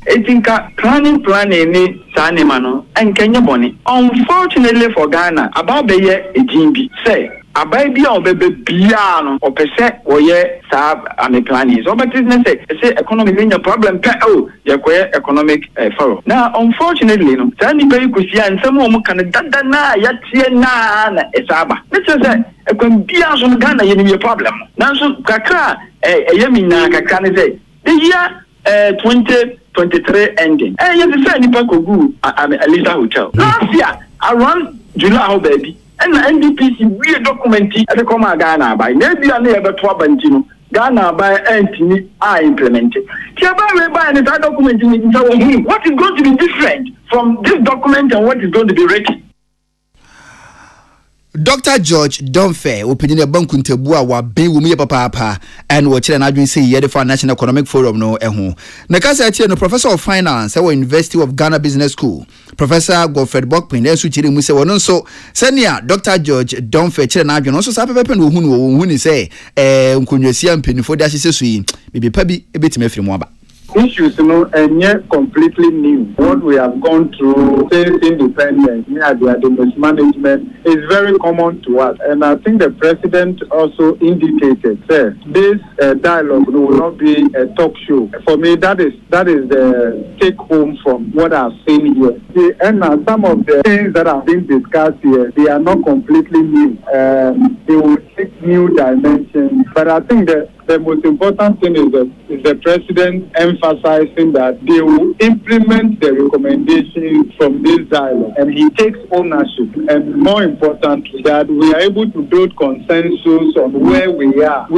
Etinka planning ni sanema no enkenya boni. Unfortunately for Ghana, ababeye ejimbi say abai bia obebe bia no opese woye sa ame planning. So but it say economy being a problem pe ye koye economic forum. Now unfortunately no sani pe kusia nsemo omo kan dada na yatie na esaba. Let's say ekon bia so Ghana ye ni problem. Now so kakra yemi na kakra ne say the year 2023 ending. You say nipa kogu Alisa Hotel. Last year around July baby. And the NDPC we document it come Ghana by. Maybe I never to abandon Ghana by Anthony I implemented. What is going to be different from this document and what is going to be written. Dr. George Donfe, opinion of Bankuntabua, wa be wumi papa, and what China Adwin say here for National Economic Forum no ehu. Nakasa no Professor of Finance at University of Ghana Business School, Professor Godfred Bokpin, Esu Chiri Muse Wononso, Senior Dr. George Donfe, China Adwin also sape pepe no hunu say, Nkunyesia mpeni for dashi sesui, bibi pabi ebeti mefiri mwaba. Issues, and yet completely new. What we have gone through, sales independence, the management is very common to us. And I think the president also indicated that this dialogue will not be a talk show. For me, that is the take home from what I've seen here. And some of the things that have been discussed here, they are not completely new. They will take new dimensions. But I think that the most important thing is the president emphasizing that they will implement the recommendations from this dialogue, and he takes ownership. And more importantly, that we are able to build consensus on where we are.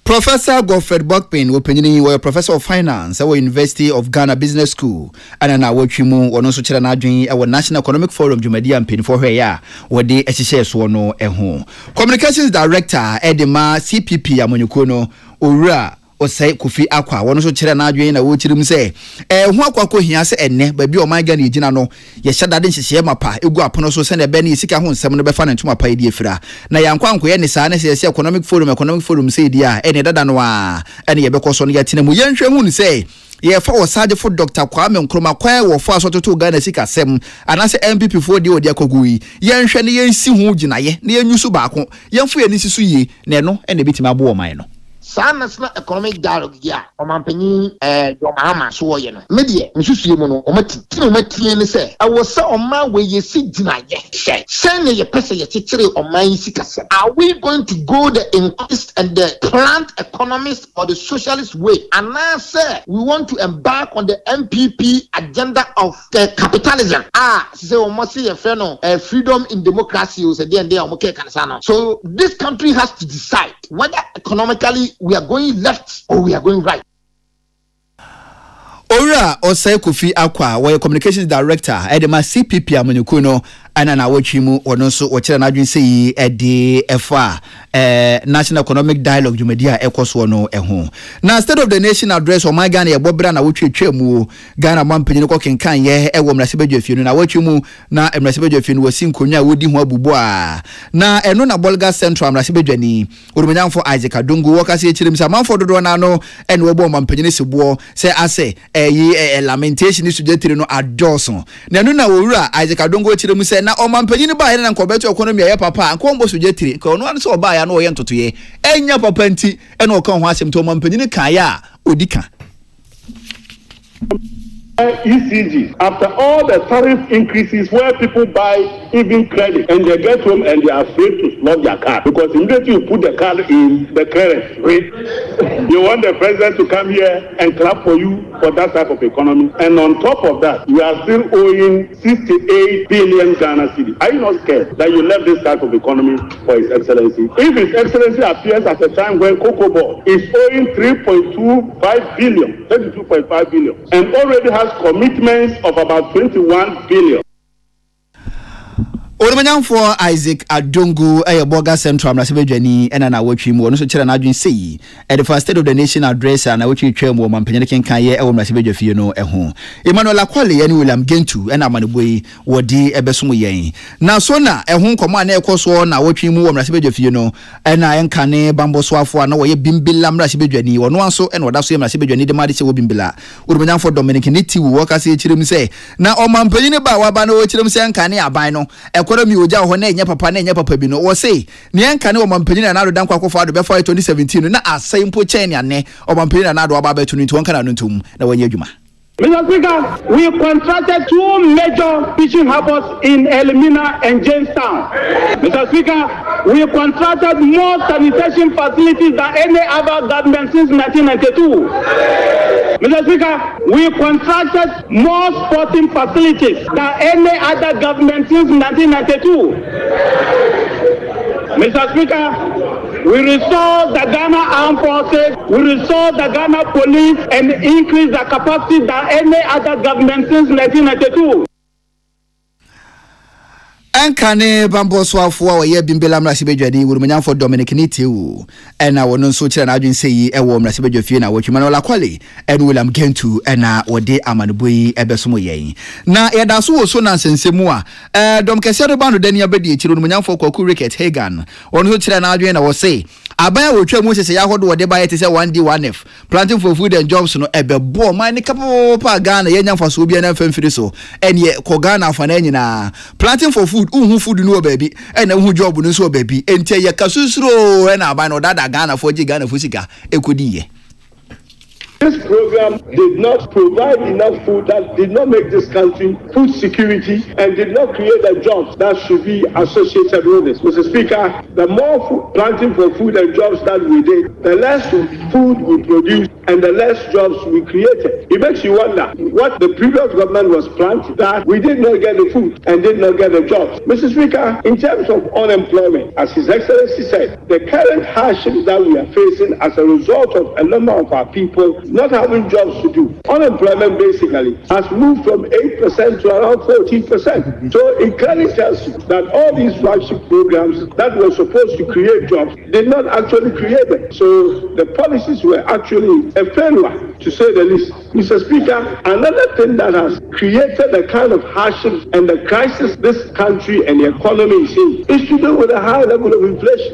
Professor Godfred Bokpin, opinion were Professor of Finance at University of Ghana Business School, and now what you move on also Chiranadwin our National Economic Forum Jumadia and Pin for her ya, where they SHS wono home. Communications Director Edema CPP Amonukono Ura Osei Kofi Akwa, one also Chiranadwin a wochirim say, Huako Hias ene, baby o my gani jinano, Yeshadadin Shema pa, Ugo upon also send a Benny Sika Hun, some of the fan to my pay differa. Nayanquanko any son, says Economic Forum say, dear, any dadanwa, any because on Yatinemu Yanshamun say. Ye for Sergeant for Dr. Kwame Nkrumah kwa wo fa so to Ghana sika sem anase MPP for de odi akogui ye nhwe ne ye si hu gina ye ne ye nyusu baako ye mfu ye ni sisu yi ne no e ne bitima abo man no Sa national economic dialogue ya omanpanyi do mahama so ye no medie msusu mu no omatie ne se awo se oma we ye si gina ye se ne ye pese ye chichire oman yi sika sem. Are we going to go the increased and the planned economist or the socialist way, and now say we want to embark on the MPP agenda of capitalism? Say almost say freedom in democracy or say so this country has to decide whether economically we are going left or we are going right. Ora Osei Kofi Akwa, where communications director Edema CPP Amonukono ana wachimu ononso ochira na adwin sei ede efa National Economic Dialogue Jumadia ekoso no eho na State of the Nation address o Ghana ye bobra na wotwetwemu Ghana mampanyin ko kenkan ye ewo mrasebedwafie no na wachimu na mrasebedwafie no wasi nkonya wodi ho abubu a na eno na Bolga Central mrasebedwani orumanyanfo Isaac Adungu wakase echirim sa manfo dodo na no ene webo mampanyin sebo se ase lamentation is suggested no adoson na eno na wura Isaac Adungu echirim se na omampanyin ba na nkobeto economy ya papa nkombo suggested ko no an so ba ya no ye ntotoye enya papa nti ene o kan ho asem to omampanyin kan ya odika ECG, after all the tariff increases where people buy even credit and they get home and they are afraid to slot their car because immediately you put the car in the credit rate, you want the president to come here and clap for you for that type of economy. And on top of that, you are still owing 68 billion Ghana cedis. Are you not scared that you left this type of economy for His Excellency? If His Excellency appears at a time when Cocoa Board is owing 3.25 billion, 32.5 billion, and already has commitments of about 21 billion. Orumanyanfo Isaac Adungu Bolga Central mrasebedwani ena na wotwimu ono so kire na adwin sei the first State of the Nation address na wotwetwemu mampanyin kenkan ye ewo mrasebedwafie no eho Emmanuel Akwale ye ni William Gentu ena amaneboyi wodi ebesom yen na so na eho nkomo na ekoso na wotwimu wo mrasebedwafie no ena enkane bamboso afo na wo ye bimbila mrasebedwani wono anso ena woda so ye mrasebedwani de made se wo bimbila Orumanyanfo Dominic Nitiwu wakase chirem se na omampanyin ba waba na wo chirem se enkane aban no economy oja ho na enya papa bi no wo say ne enka ne omampanyin na ado dankwa akofo ado be for 2017 na asai mpo chen ne ane omampanyin na ado aba be 2021 kana no ntum na wanya adwuma. Mr. Speaker, we contracted 2 major fishing harbors in Elmina and Jamestown. Mr. Speaker, we contracted more sanitation facilities than any other government since 1992. Mr. Speaker, we contracted more sporting facilities than any other government since 1992. Mr. Speaker, We restore the Ghana Armed Forces, we restore the Ghana Police, and increase the capacity than any other government since 1992. Ankane bambo swafo wa ye bimbela mrasibedwani wurumanyamfo Dominic Nitewu ena wono nso kire na adwen sei ewo mrasibedwafie na watwuma la kwale en William Gentu ena wode amaneboyi ebesomo yen na yeda so wo so na nsensemu a dom kese do bando dani abedi ekiro wurumanyamfo Kwaku Ricket Hagan wono nso kire na adwen na wo sei abaya wotwa mu sese ya hodo wode baye te se 1D 1F planting for food and jobs no ebebo man ne kapo pa Ghana yenya so obi na mfamfiri so ene ko Ghana afana nyina planting for food uhu food no baby ena uhu job no so baby ente ye kasusuro ena aban no dada Ghana for Ghana for sika ekodiye. This program did not provide enough food, that did not make this country food security, and did not create the jobs that should be associated with this. Mr. Speaker, the more planting for food and jobs that we did, the less food we produced and the less jobs we created. It makes you wonder what the previous government was planting, that we did not get the food and did not get the jobs. Mr. Speaker, in terms of unemployment, as His Excellency said, the current hardships that we are facing as a result of a number of our people not having jobs to do. Unemployment basically has moved from 8% to around 14%. So it clearly tells you that all these flagship programs that were supposed to create jobs did not actually create them. So the policies were actually a failure, to say the least. Mr. Speaker, another thing that has created the kind of hardships and the crisis this country and the economy is in is to do with a high level of inflation.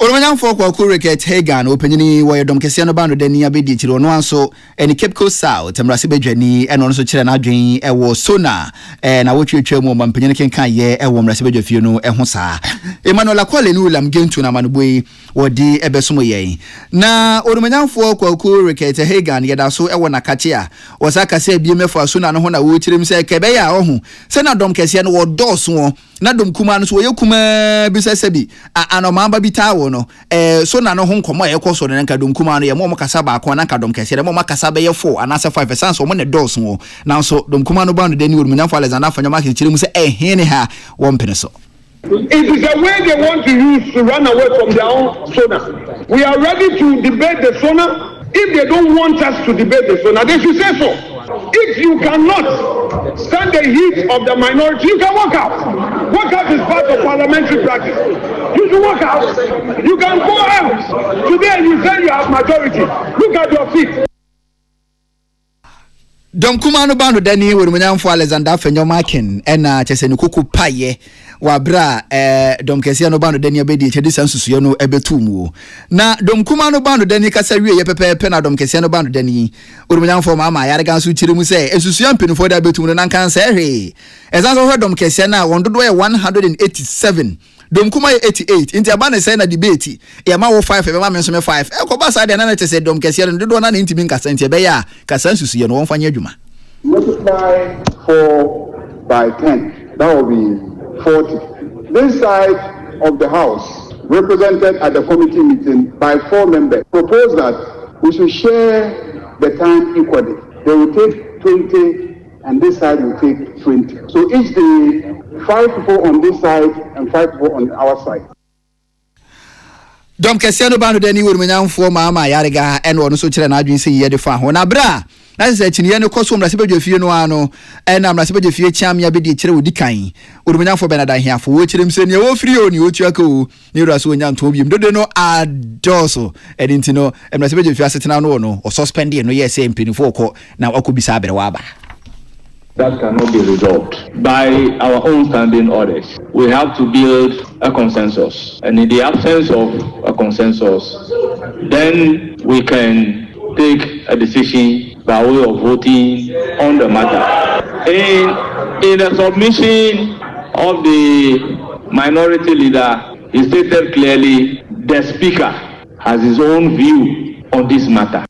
Oromanyamfo Kwaku Ricket Hagan openyini wo yedom kese no bando dani abedi chiro no anso eni Cape Coast South mrasibedwani eno no so kire na adwen ewo sona na wotwetwa mu mampenyini kenkan ye ewo mrasibedwafie no eho saa Emmanuel Akwale ni William Gentu na manuboi wodi ebesomo yen na oromanyamfo Kwaku Ricket Hagan yeda so ewo na kache a osaka se biemefo sona no ho na wo kirem se kebe ya ohu se na dom kese no wo doso na dom kuma no so ye kuma bisasabi anomamba bitawo no so na no ho nkomo ye koso ne nka dom kuma no ye mo kasa ba ko na nka dom kese mo makasa be ye 4 anasa 5 sans mo ne doso wo na so dom kuma no bando deni Oromanyamfo Alexander Fanyama kirem se ehene ha wo mpene so. It is a way they want to use to run away from their own SONA. We are ready to debate the SONA. If they don't want us to debate the SONA, they should say so. If you cannot stand the heat of the minority, you can walk out. Walk out is part of parliamentary practice. You should walk out. You can go out. Today you say you have majority. Look at your feet. Dom kuma no bando dani Oromanyamfo Alexander Fanyama ken ena cheseni kuku paye wabra dom kese no bando dani abedi chedi sansusu no ebetumu na dom kuma no bando dani kasa wie ye pepe na dom kese no bando dani Oromanyamfo mama yare gansu chirimu se esusu ampenufo da betumu no nankan se he ezanso dom kese na wondodo ye 187 dom kuma 88 inti abane say na debate e ma wo 5 e ma menso me 5 e ko ba sa de na na tese dom kese no dodo na ntimi nkasa nti be ya kasa susu ye no won fanya adwuma. Multiply 4 by 10, that will be 40. This side of the House, represented at the committee meeting by 4 members, proposed that we should share the time equally. They will take 20 and this side will take 20. So each day, 5 people on this side and 5 people on our side. Dom kese no bando dani Oromanyamfo mama yarega eno no so kire na adwen se ye de fa ho na bra na se chiniye no koso mrasibedwafie no ano ena mrasibedwafie chiam ya bedi kire odikan Oromanyamfo benada hiafo wo kire mse ne wo firi oni wo tuaka o ne raso nya nto biem dode no adoso edinti no mrasibedwafie asetena no o suspend no ye se mpinifo ko na akobisa abere wa ba. That cannot be resolved by our own standing orders. We have to build a consensus. And in the absence of a consensus, then we can take a decision by way of voting on the matter. In the submission of the minority leader, he stated clearly the speaker has his own view on this matter.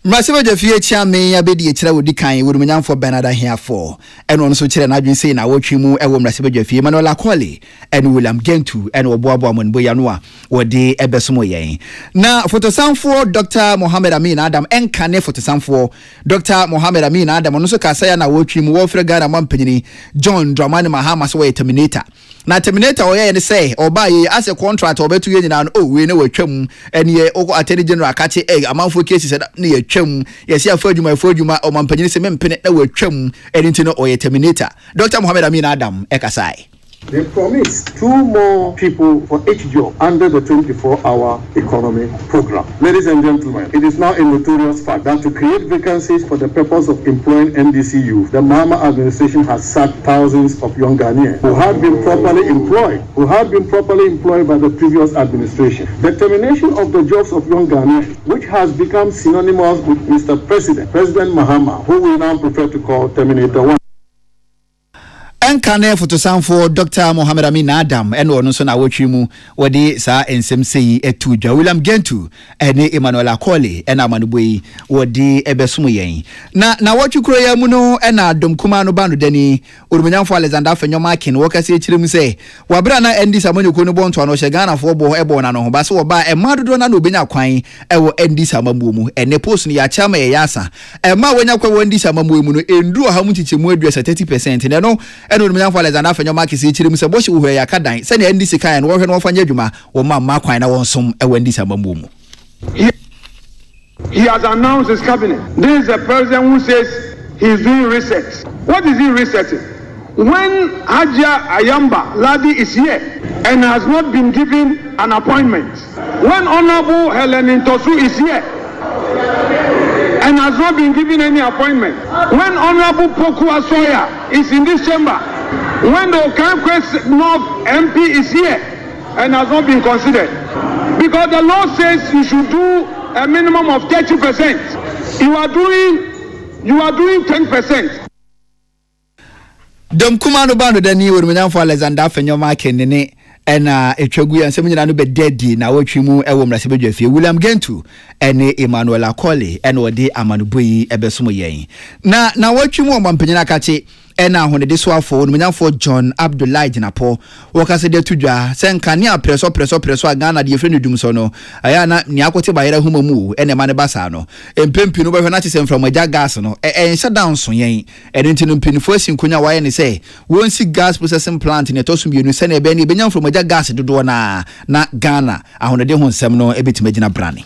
Mrasiba Jafie Chame abedi echira wodi kan worumanyanfo Bernard Ahiafo eno no so kire na adwen sei na wotwe mu ewo Mrasiba Jafie Manuel Akoli eno William Gentu eno oboabo amonbo ya no a wodi ebesomo yen na fotosanfo Dr. Mohammed Amin Adam enkane fotosanfo Dr. Mohammed Amin Adam no so kasaya na wotwe mu wo frɛ Ghana mampanyini John Dramani Mahama so we terminator na terminator oye ne say obaye as a contract obetu ye nyina no we ne watwam ene oko attorney general kache amanfo cases na ye twam yesi afadwuma omampanyini se mempene na watwam ene ntino oye terminator Dr. Mohammed Amin Adam ekasai. They promised 2 more people for each job under the 24-hour economy program. Ladies and gentlemen, it is now a notorious fact that to create vacancies for the purpose of employing NDC youth, the Mahama administration has sacked thousands of young Ghanaians who had been properly employed by the previous administration. The termination of the jobs of young Ghanaians, which has become synonymous with Mr. President Mahama, who we now prefer to call Terminator 1. Enkane fotosanfo Dr. Mohammed Amin Adam eno ono so na wotwe mu wodi sa ensem sei etu dwa William Gentu ene Emmanuel Akoli ena amanuboi wodi ebesomo yen na wotwe kuro ya mu no ena domkuma no bando dani orumanyanfo Alexander Afenyoma Akin wokase ekirem sei wabra na endi samanyoko no bonto ano hye Ghana fo bo ebo na no ho ba se wo ba emadodo na obenya kwan ewo endi samamu mu ene post no ya chama ye yasa ema wonya kwa wendi samamu mu no endu ha mu chichemu aduasa 30% ne no eno orumanyanfo Alexander Afenyoma Akin se ekirem se bo hye wo ya kadan se ne endi sikan no wo hwe no fanya adwuma wo ma kwan na wonsom ewo endi samamu mu. He has announced his cabinet. This is a president who says he's doing research. What is he researching? When Hajia Ayamba Ladi is here and has not been given an appointment, when Honorable Helen Intosu is here and has not been given any appointment, when Honorable Poku Asoya is in this chamber, when the Okankwe North MP is here and has not been considered, because the law says you should do a minimum of 30%. You are doing 10%. Dom kumano bando dani worumanyanfo Alexander Afenyoma Akin ne ena etwagu ya nsem nyina no be dedi na wotwe mu ewo Mrasiba Jafie William Gentu ene Emmanuel Akoli ene odi amanuboi ebesomo yen na wotwe mu omampanyina kache ena honede soafo worumanyanfo John Abdullahi Jinapo wokase de tudwa senkane a preso a Ghana de yefre no dumso no aya na ni akote bayera huma mu ene mane basa no empempi no behwe na chese from agya gas no shut down so yen ene ntino mpinifo asinkonya waye ne say wonsi gas processing plant ne tosum bienu se na ebe ne benya from agya gas dodo na Ghana ahonede ho nsem no ebetimagina brane.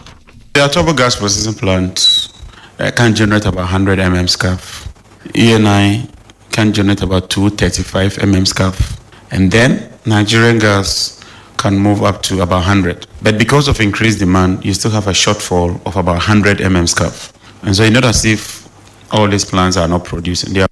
The turbo gas processing plant can generate about 100 mm SCAF. ENI can generate about 235 mm SCAF, and then Nigerian gas can move up to about 100. But because of increased demand, you still have a shortfall of about 100 mm SCAF. And so it's not as if all these plants are not producing. They are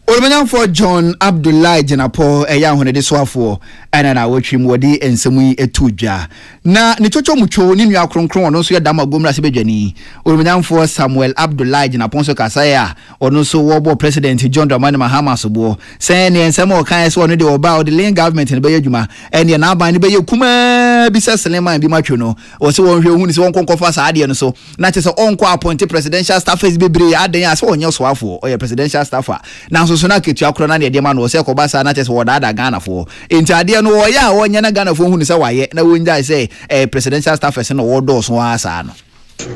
Orumanyanfo John Abdullahi Jinapo eya honede soafo ena na wotwim wodi ensemu etudwa na ne chocho mucho ni nua kronkron ono so yadama gomra se bedwani Orumanyanfo Samuel Abdullahi Jinapo so kasaya ono so wobo president John Dramani Mahama so bo se ne ensemu o kan so ono de oba o de lane government ne be yadwuma ene na aban ne be yakuma bisa Seleman bi matwo no o se won hwe hu ni se won konkofa sa ade no so na che se onko appoint presidential staffers bebre adan ya se onye soafo o ye presidential staffer na so na ketu akro na ne de ma no se ko basa na che se wodada Ghana fo enti ade no wo ya wonye na Ghana fo hu ni se waye na wonja say presidential staffers no wodo so asa no.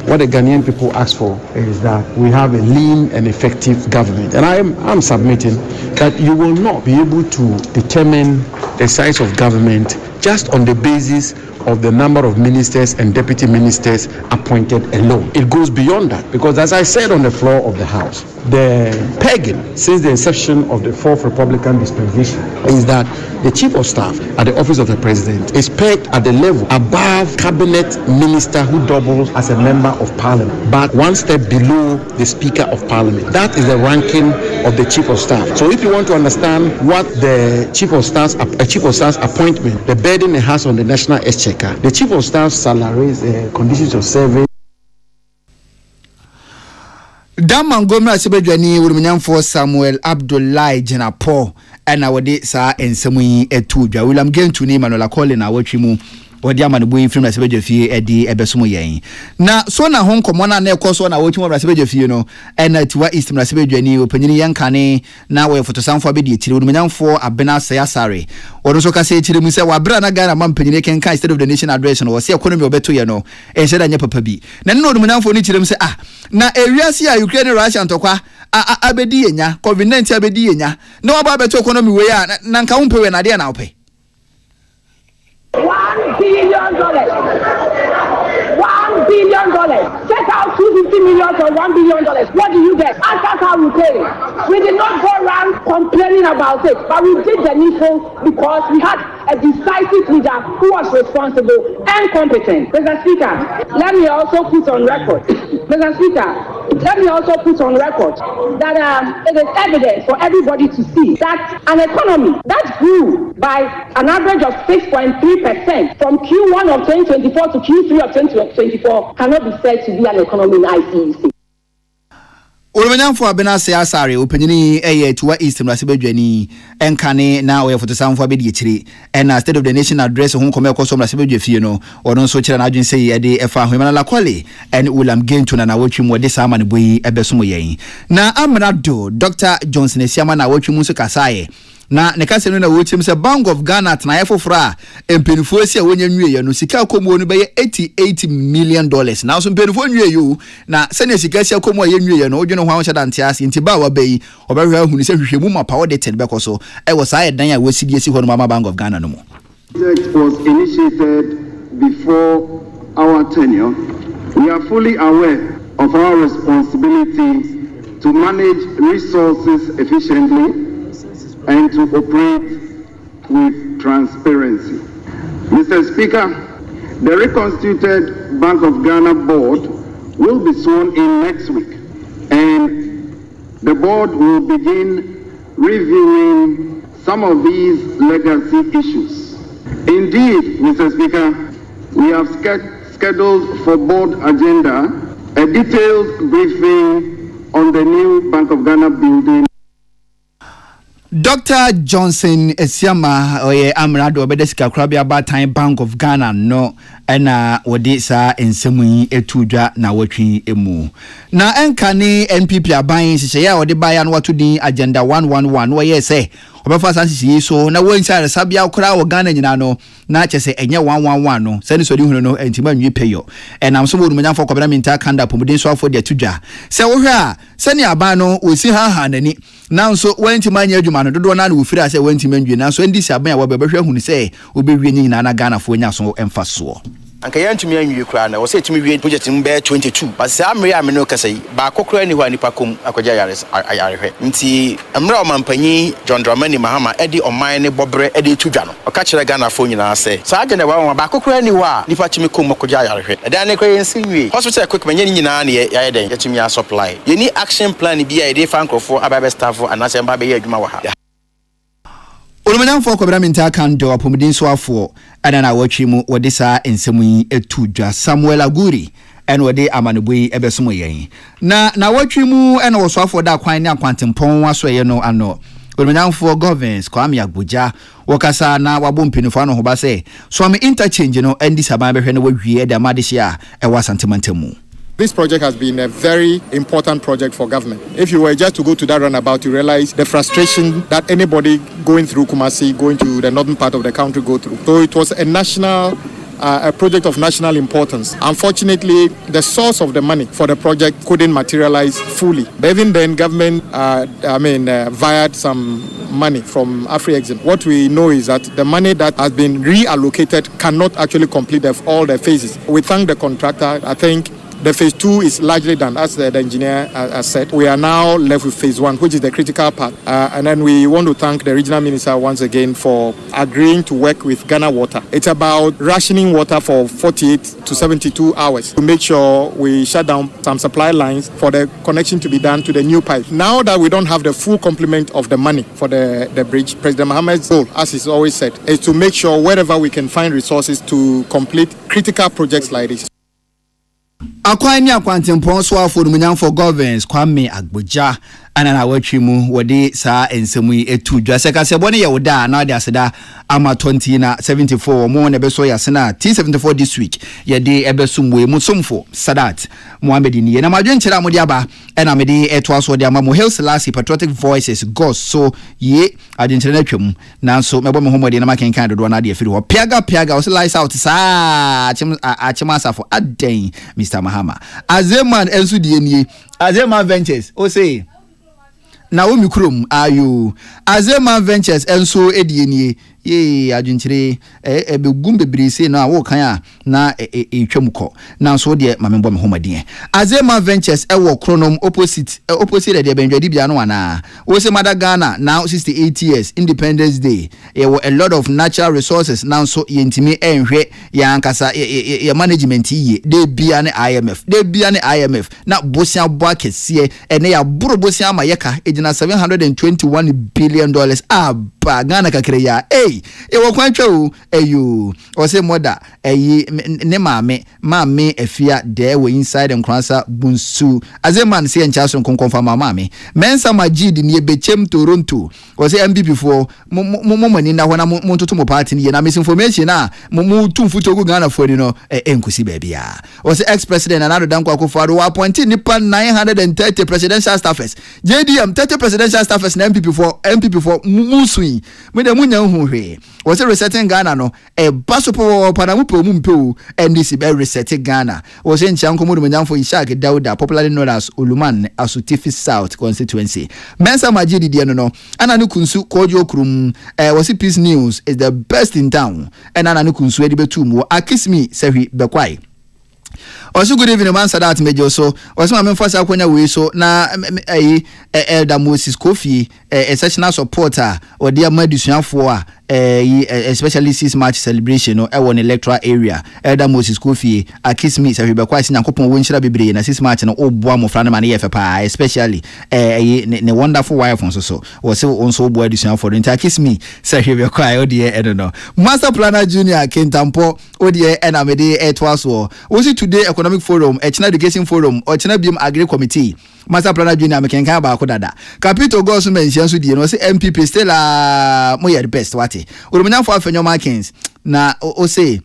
What the Ghanaian people ask for is that we have a lean and effective government. And I'm submitting that you will not be able to determine the size of government just on the basis of the number of ministers and deputy ministers appointed alone. It goes beyond that, because as I said on the floor of the House, the pegging since the inception of the Fourth Republican dispensation is that the Chief of Staff at the Office of the President is pegged at the level above Cabinet Minister who doubles as a Member of Parliament, but one step below the Speaker of Parliament. That is the ranking of the Chief of Staff. So if you want to understand what the Chief of Staff's appointment, the burden it has on the National Exchequer, the Chief of Staff's salaries, conditions of service. Daman gomra sebedwani worumanyanfo Samuel Abdullahi Jinapo ena wode sa ensemu yi etudwa William Gentu ni Emmanuel Akoli na wotwimu wɔde ama no boy film Brasebedwa fie ɛde ɛbɛsom yɛn na so na ho nkɔmɔ na ɛkɔ so na wɔtwum Brasebedwa fie no ɛna tiwa East Brasebedwa ni opanyini yɛn kane na wɔyɛ fotosanfo abɛdi akyire wɔnumnyamfo abena sayasare wɔno so kasa akyire mu sɛ wabra na Ghana ma mpanyini kenkan State of the Nation address no wɔse economy obeto yɛ no ɛhyɛ da nyɛ papa bi na ne wɔnumnyamfo ni kyerem sɛ na ewiase a Ukraine Russia ntɔkwa abedi yenya COVID-19 abedi yenya na waba beto economy we ya na nka wo mpewe na de na wopɛ $1 billion. $1 billion. Check out 250 million or $1 billion. What do you get? And that's how we pay. We did not go around complaining about it, but we did the needful because we had a decisive leader who was responsible and competent. Mr. Speaker, let me also put on record. Mr. Speaker, let me also put on record that it is evident for everybody to see that an economy that grew by an average of 6.3% from Q1 of 2024 to Q3 of 2024 cannot be said to be an economy in ICEC. Olumanyamfo abena sayasare opanyini tiwa East Brasebedwa ni enkane na oye fotosanfo abedi akyire na State of the Nation address ho nkɔmɛ kɔso Brasebedwa fie no ɔno nso kyerɛ na adwen sɛ yɛde ɛfa ho la kwale and William Gento na wotwim wɔde sama ne boyi ɛbɛsom yɛn na amrado Dr. Johnson Esiama na wotwim nso kasaye na ne kase no na wochim se Bank of Ghana tena yefofra empenifo esi a wonya nwie no sika komo no be $88 million na so empenifo nwie yo na se ne sika sia komo ye nwie no odwene ho ahwo hyada ntiase nti ba wa bayi obehwe ahunu se hwehwemu ma power debt be koso e wo sa yedan ya wasidi esi ho no mama Bank of Ghana no mo. Project was initiated before our tenure. We are fully aware of our responsibility to manage resources efficiently and to operate with transparency. Mr. Speaker, the reconstituted Bank of Ghana board will be sworn in next week, and the board will begin reviewing some of these legacy issues. Indeed, Mr. Speaker, we have scheduled for board agenda a detailed briefing on the new Bank of Ghana building. Dr. Johnson Esiama oye amrado obedesika krabia batan Bank of Ghana no ena wodi sa ensemu yi etudwa na watwi emu na enkane NPP aban hihye ya wodi baya no watudi agenda 111 wo ye se obefa sansi so na wonsa sabia kora wo Ghana nyina no na chese enye 111 no sani so di hunu no entima nwi peyo enam so bodu manyamfo kwabena minta kanda pomudin so afọ de atudwa se wo hwe a sani aban no osi ha nani na nso wantima anya adwuma no dodo na wo firi ase wantima ndwe na so ndisi aban a wo bebehwe hunu se obewie nyina na Ghana fo nya so emfaso anka yantumi anwie kura na wo se tumi wie project mbe 22 but se amre ya me no kasa yi ba kokora ni hwa nipa kom akwaja yarehwe nti amra o mampanyi John Dramani Mahama edi oman ne bobre edi tudwa no o ka kire Ghana fo nyina se sa agene wa ba kokora ni hwa nipa tumi kom akwaja yarehwe eda ne kwa yensi wie hospital equipment nyina na ya den yatumi ya supply yeni action plan bi ya ede fan krofo ababe staff anase mba be ya adwuma wa ha Olumanyamfo kwabena minta kando apomudin so afo ana na watwi mu wode sa ensemu yi etudwa Samuel Aguri ene wode amanebui ebesomo yen na watwi mu ene wo so afo da kwan ne akwantempon waso ye no ano Olumanyamfo governance Kwame Agboja wakasa na wabo mpinifo ano ho ba se so am interchange no endi saban behwe na wawie da madehye a e wasantemantem. This project has been a very important project for government. If you were just to go to that runabout, you realize the frustration that anybody going through Kumasi, going to the northern part of the country go through. So it was a national, a project of national importance. Unfortunately, the source of the money for the project couldn't materialize fully. But even then, government, vied some money from Afri-Exim. What we know is that the money that has been reallocated cannot actually complete all the phases. We thank the contractor. I think the phase 2 is largely done, as the engineer has said. We are now left with phase 1, which is the critical part. And then we want to thank the regional minister once again for agreeing to work with Ghana Water. It's about rationing water for 48 to 72 hours to make sure we shut down some supply lines for the connection to be done to the new pipe. Now that we don't have the full complement of the money for the bridge, President Mohammed's goal, as he's always said, is to make sure wherever we can find resources to complete critical projects like this. Akwani akwantempon so afọ Olumanyamfo governance Kwame Agboja ana na watwi mu wode saa ensemu yi etu dwa se ka se bone ye woda na de aseda ama 20 na 74 mo ne be so ya sena T74 this week ye de ebesumwe mu somfo Sadat Mohammed ni na madwen kira mo de aba na me de eto aso de ama mo Hail Selassie Patriotic Voices God so ye adwenkyere na twam nanso mebo me homode na makenkan dodo na de afiri ho piaga o se lights out saa achema asafo aden Mr. Mahama Azeman ensu de nie Azeman Ventures o say Naomi Krum ayo Azema Ventures enso edienie ye adwinkyere begum bebrese na wo kan a na twamko na so de mamembo me homaden Azema Ventures ewo Kronom opposite de benjwadi bia no ana wo se Madagana now 68 years Independence Day a lot of natural resources now so yentimi enhwe ya ankasa ya management yi de bia ne IMF na bosia boa kese ene ya buru bosia mayeka ejina $721 billion aba Ghana kakere ya ewo kwantwa o eyo o se moda ne maame afia de we inside nkransa bunsu Azeman se encha so konkonfa maame mensa magid ne ebechem Toronto o se MPP for mani na hona montoto mo party ne na misinformation na mo tumfuto go Ghana for no enkusi ba bia o se ex president Anado Danko Akufo-Addo appoint nipa 930 presidential staffers JDM 30 presidential staffers na MPP for musui me de munya hu hwe was resetting Ghana no basopo panamupo mumpo NDC be resetting Ghana was in Chankomo Manyamfo Ishak Dauda popularly known as Uluman Asutifi South constituency Mensa Majidi Diano no Ananu Kunsu Kojo Krum was Peace News is the best in town and Ananu Kunsu Edibetumu Akismi Sehi Bekwai. Also good evening man Sadat Mejo so was my memfasa akonya we so na Elder Moses Kofi a sessional supporter or dear Madusuafo a especially 6 March celebration no e electoral area Elder Moses Kofi akismi se be kwa sinyakopon wonchira bebre na 6 March no oboa mo frana ma na yefe pa especially ne wonderful wife so was also oboa Adusuafo nti akismi se be kwa o de e no Master Planner Junior Kentampo o de e na me de etwaso was today economic forum China education forum or China Biom Agri Committee Master Planner Junior mekenka ba ko dada Capito go so mention so die no say MPP still mo ye the best wate urumanyafo afenyo markings na o say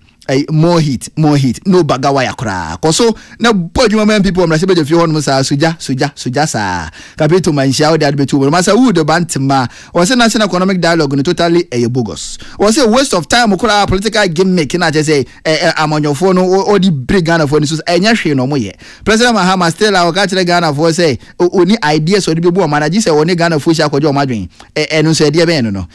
more heat no bagawa yakra koso na bodwuma people am na sebe jefi hono sa suja sa Capito manhia o de adbetu masa wood bantima o say national economic dialogue no totally bogus o say waste of time okura political gimmick na je say amanyofo no o di bring Ghana for so enya hwe no moye President Mahama still a ka kire Ghana for say oni ideas o de bebu o manage say oni Ghana for sha kwajo madwen eno so de be no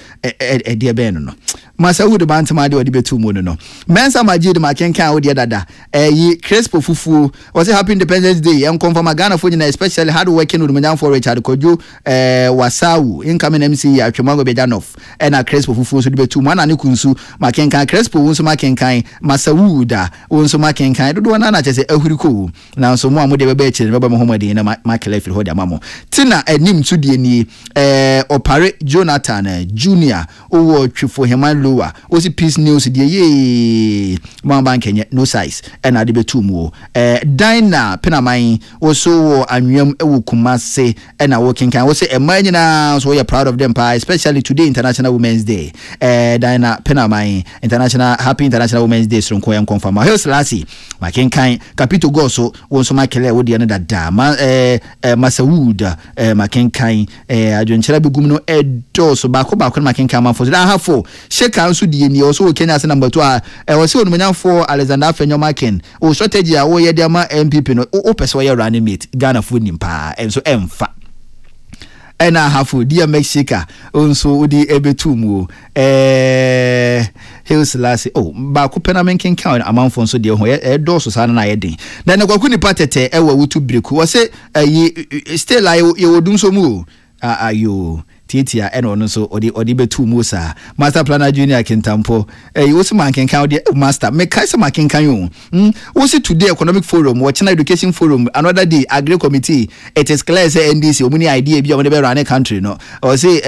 de be no masa wood bantima de o de betu mu no Mensa Majid Makenka o de dada yi Crespo Fufu was a happy Independence Day and confirm Ghana for especially hard working with Manyan for Richard Kojo Wasau incoming MC Atwemago Bejanoff and a Crespo Fufu so be 2 man and Kunsu Makenka Crespo wonso Makenka Masawuda wonso Makenka do na na chese ahuriko na so mo amode be chire be mo homade na makele firi hoda mamo tina enim to die ni Opare Jonathan Junior owo twifo Heman Lower osi Peace News die ye Mamba Kenya no size and adebetu mu Dina Penamai also anwam ewu Kumase and a working can say a man now so we are proud of them especially today International Women's Day Dina Penamai Happy International Women's Day from Koyan confirm Hail Selassie Makenkan Capito Goso wonso makele wo de na da Masawood Makenkan adwenkyera begum no edo so ba ko Makenkan man for that half sheka nso die ni also Kenya number 2 was for Alexander Afenyo Maken o strategy a wo ye de ma MPP no o pese wo ye running mate Ghana fu nimpa enso emfa ena hafu dia Mexica onso odi ebetu mu Hail Selassie ba ko pena menken kan amanfo nso de ho e do so sana na ye den na ne kwaku ni patete e wa wutu breku wo se still ayo ye wodum so mu ayo tiatia ene ono so odi betu mu sa master planner junior Kintampo wo se man kenkan odi master me kai se man kenkan yo wo se today economic forum wo china education forum another day agri committee it is clear say NDC omuni idea bi o be run country no o say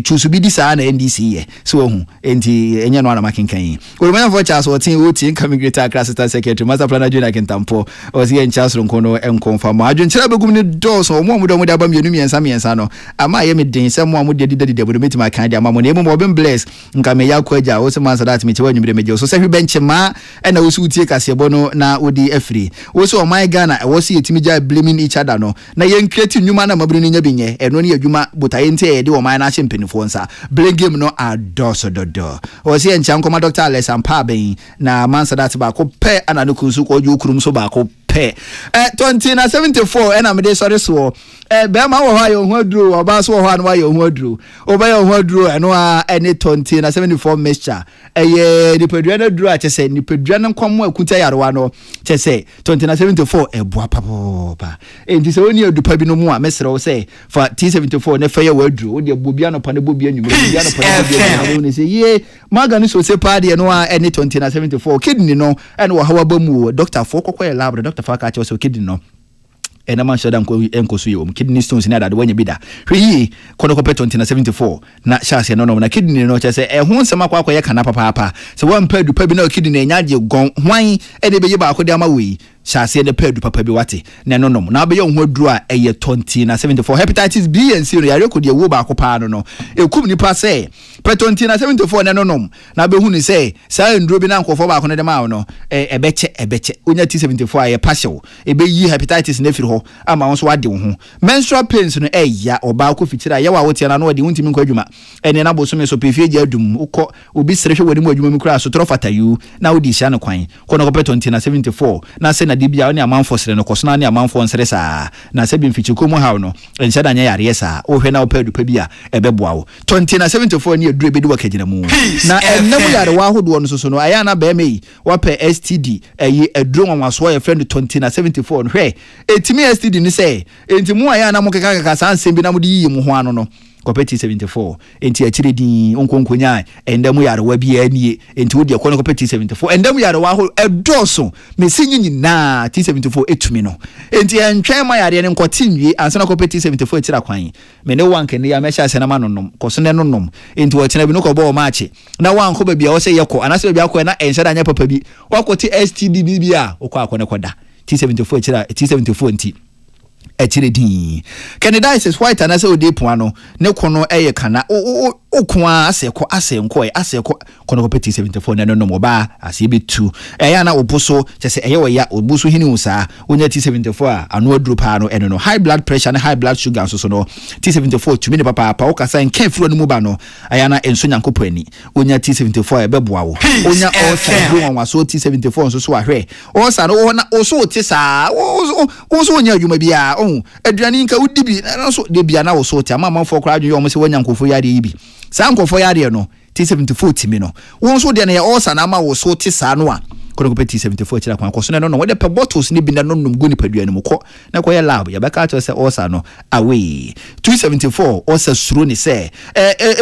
choose bi disa na NDC ye so hu enti enye no na man kenkan yi wo man for Charles Otin coming greater class assistant secretary master planner junior Kintampo o say en Charles Ronkono en confirm adwon chira begum ni dos o mo do aba mienu miensa no ama ye me den se mo amode didade bo metima kan dia amamo na mo bem bless nka me yakwa agya wo se man so that me che wanwumre meje so se hwe bench ma na wo su tie kasebo no na odi afri wo se o my Ghana wo se yetimi ja blaming each other no na yen create nyuma na mabru ni nya binye eno ne adwuma botaye nte ye de o my na chempenifo nsa blame game no adoso dodo wo se encha nkoma Dr. Alexander Paben na man so that ba ko pe ana no kunsu ko ju kurum so ba ko 2074 ena me dey sorry so be ma wo ha yo hu aduro oba so wo ha no wa yo hu aduro oba yo hu aduro eno a ene 2074 mixture ye nipadua na aduro a chese nipadua na nkwamo akuta yarewa no chese 2074 eboa papopa enti se oni adupa bi no mu a mesere wo se fa T74 ne fa ye wa aduro wo de bobia no pa ne bobia nyum bobia no pa ne bobia no se ye magani so se pa de no a ene 2074 kidney no ene wo hawa ba mu doctor for kokko lab doctor fa ka che so kidney no ena man shoda enko so yom kidney stones ni adade wanya bida hwi kono ko 2074 na chance no na kidney no che se ho nsema kwa ye kana papa se wan pa du pa bi na kidney enya je gon hwan ede be ye ba ko de ama we chance de pa du papa bi wate na no na be ye ho aduru a eye 2074 hepatitis B and C no yare ko de wo ba ko pa no ekum ni pa se pe 2074 na no na be hu ni se sa nduro bi na nkofo ba ko ne de ma no ebeche onya T74 aye partial ebe yi hepatitis na firi ho ama won so wade wo ho menstrual pains no ya oba ko fitira ye wa wote na no wade wuntimi nkwa adwuma ene na boso me so pefie je adum ukọ obi sere hwe wade mu adwuma mi kura so tro fata yu na wodi hia no kwan ko no ko pe 2074 na se na dibia oni amanfo sere no koso na ni amanfo nsere sa na se bi mfichi ko mu hawo no enhyɛ da nya yare sa o hwe na o pa adupa bi a ebeboa wo 2074 ni aduru ebedi wakagina mu na enam yare wa hodo no so no aya na ba mai wa pe STD aduru nwanwaso ya friend 2074 hwe etimi STD ni say enti mu aya na mo keka san sembi na mo di yi mu ho ano no kopeti 74 enti akire din onkonkonya endam yare wa bi anie enti wo de kono kopeti 74 endam yare wa ho edoso mesinyi nyina T74 etumi no enti entwen ma yare ne nkoti nwie ansana kopeti 74 etira kwan me ne wanke ne ya mesha sena ma nonom koso ne nonom enti wo kina bi no ko bo ma ache na wanko ba bia wo se yeko anase bia ko na enhyada anya papa bi wakoti STD bi a wo kwa akone koda T74 etira T74 enti echire din Canada is white and ase ode puano ne kono eye kana okwa ase nko kono ko peti 74 na no mo ba ase be 2 eya na obuso chese eye wo ya obuso hini usa onya T74 a anu aduru pa no eno no high blood pressure and high blood sugar so no T74 tumi ne papa o kasa nka furo no mu ba no eya na enso nyankopɔ ani onya T74 ebeboa wo onya o sa do wanwa so T74 so so ahwe o sa no na o so ti sa o so onya adwuma bia aduane nka udibi na so de bia na wo so ti ama fo kra adwo yo mo se wanyankofo yare yi bi sa nkofo yare no T74 timi no won so de na ya osa na ama wo so ti sa no a kono ko T74 kira kwan koso no we de pe bottles ni bi na no num goni paduane mu ko na ko ye lab ya beka to se osa no away 274 osa suro ni se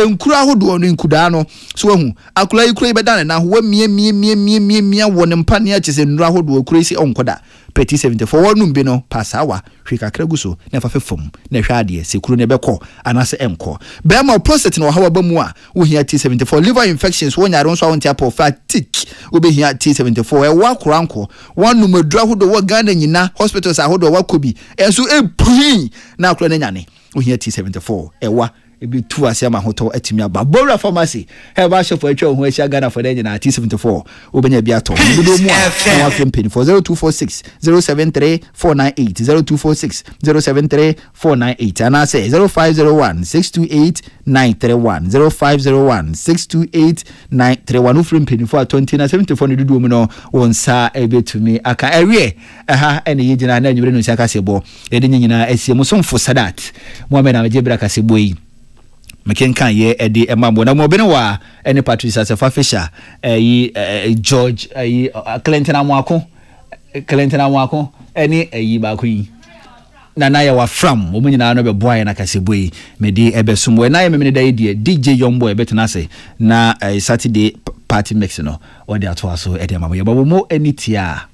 enkura ahodo no nkuda no so wahu akura ikura be dan na ho mie won mpa ne a chese nura ahodo akura si onkoda Petit 74 wonum bi no pasawa hweka kraguso na fa fefom na hwade sekuru ne bekọ anase enko be ma prostate no hawa ba mu a wo hia T74 liver infections wo nyare nso awontia po fatigue wo be hia T74 wa koranko wonum adura hodo wo Ghana nyina hospitals ahodo wa kobi enso epui na akura na nyane wo hia T74 ewa ebi tu ase ma hoto atimi aba Bora Pharmacy he ba shop atwa ho ahia Ghana for den na T74 obenya bi ato do mu a na wa fempeni for 0246 073 498 0246 073 498 and I say 0501 628 931 0501 628 931 ufrim peni for 2074 no do mu no wonsa ebetumi aka awie aha ene yigina na nwure no siaka sebo ede nyina asie mo somfo sadat Mohamed Amjebra kasebo yi mekenkan ye edi emambo na mo bene wa ene Patricia Sefa Fisher George Clinton Amwako eni ba ko yi na ya wa from wo nyina no be boy na kaseboi me di ebesum na ya me da die DJ Yombo ebetena se na Saturday party mix no o de ato aso e de mama ye bo mo enitia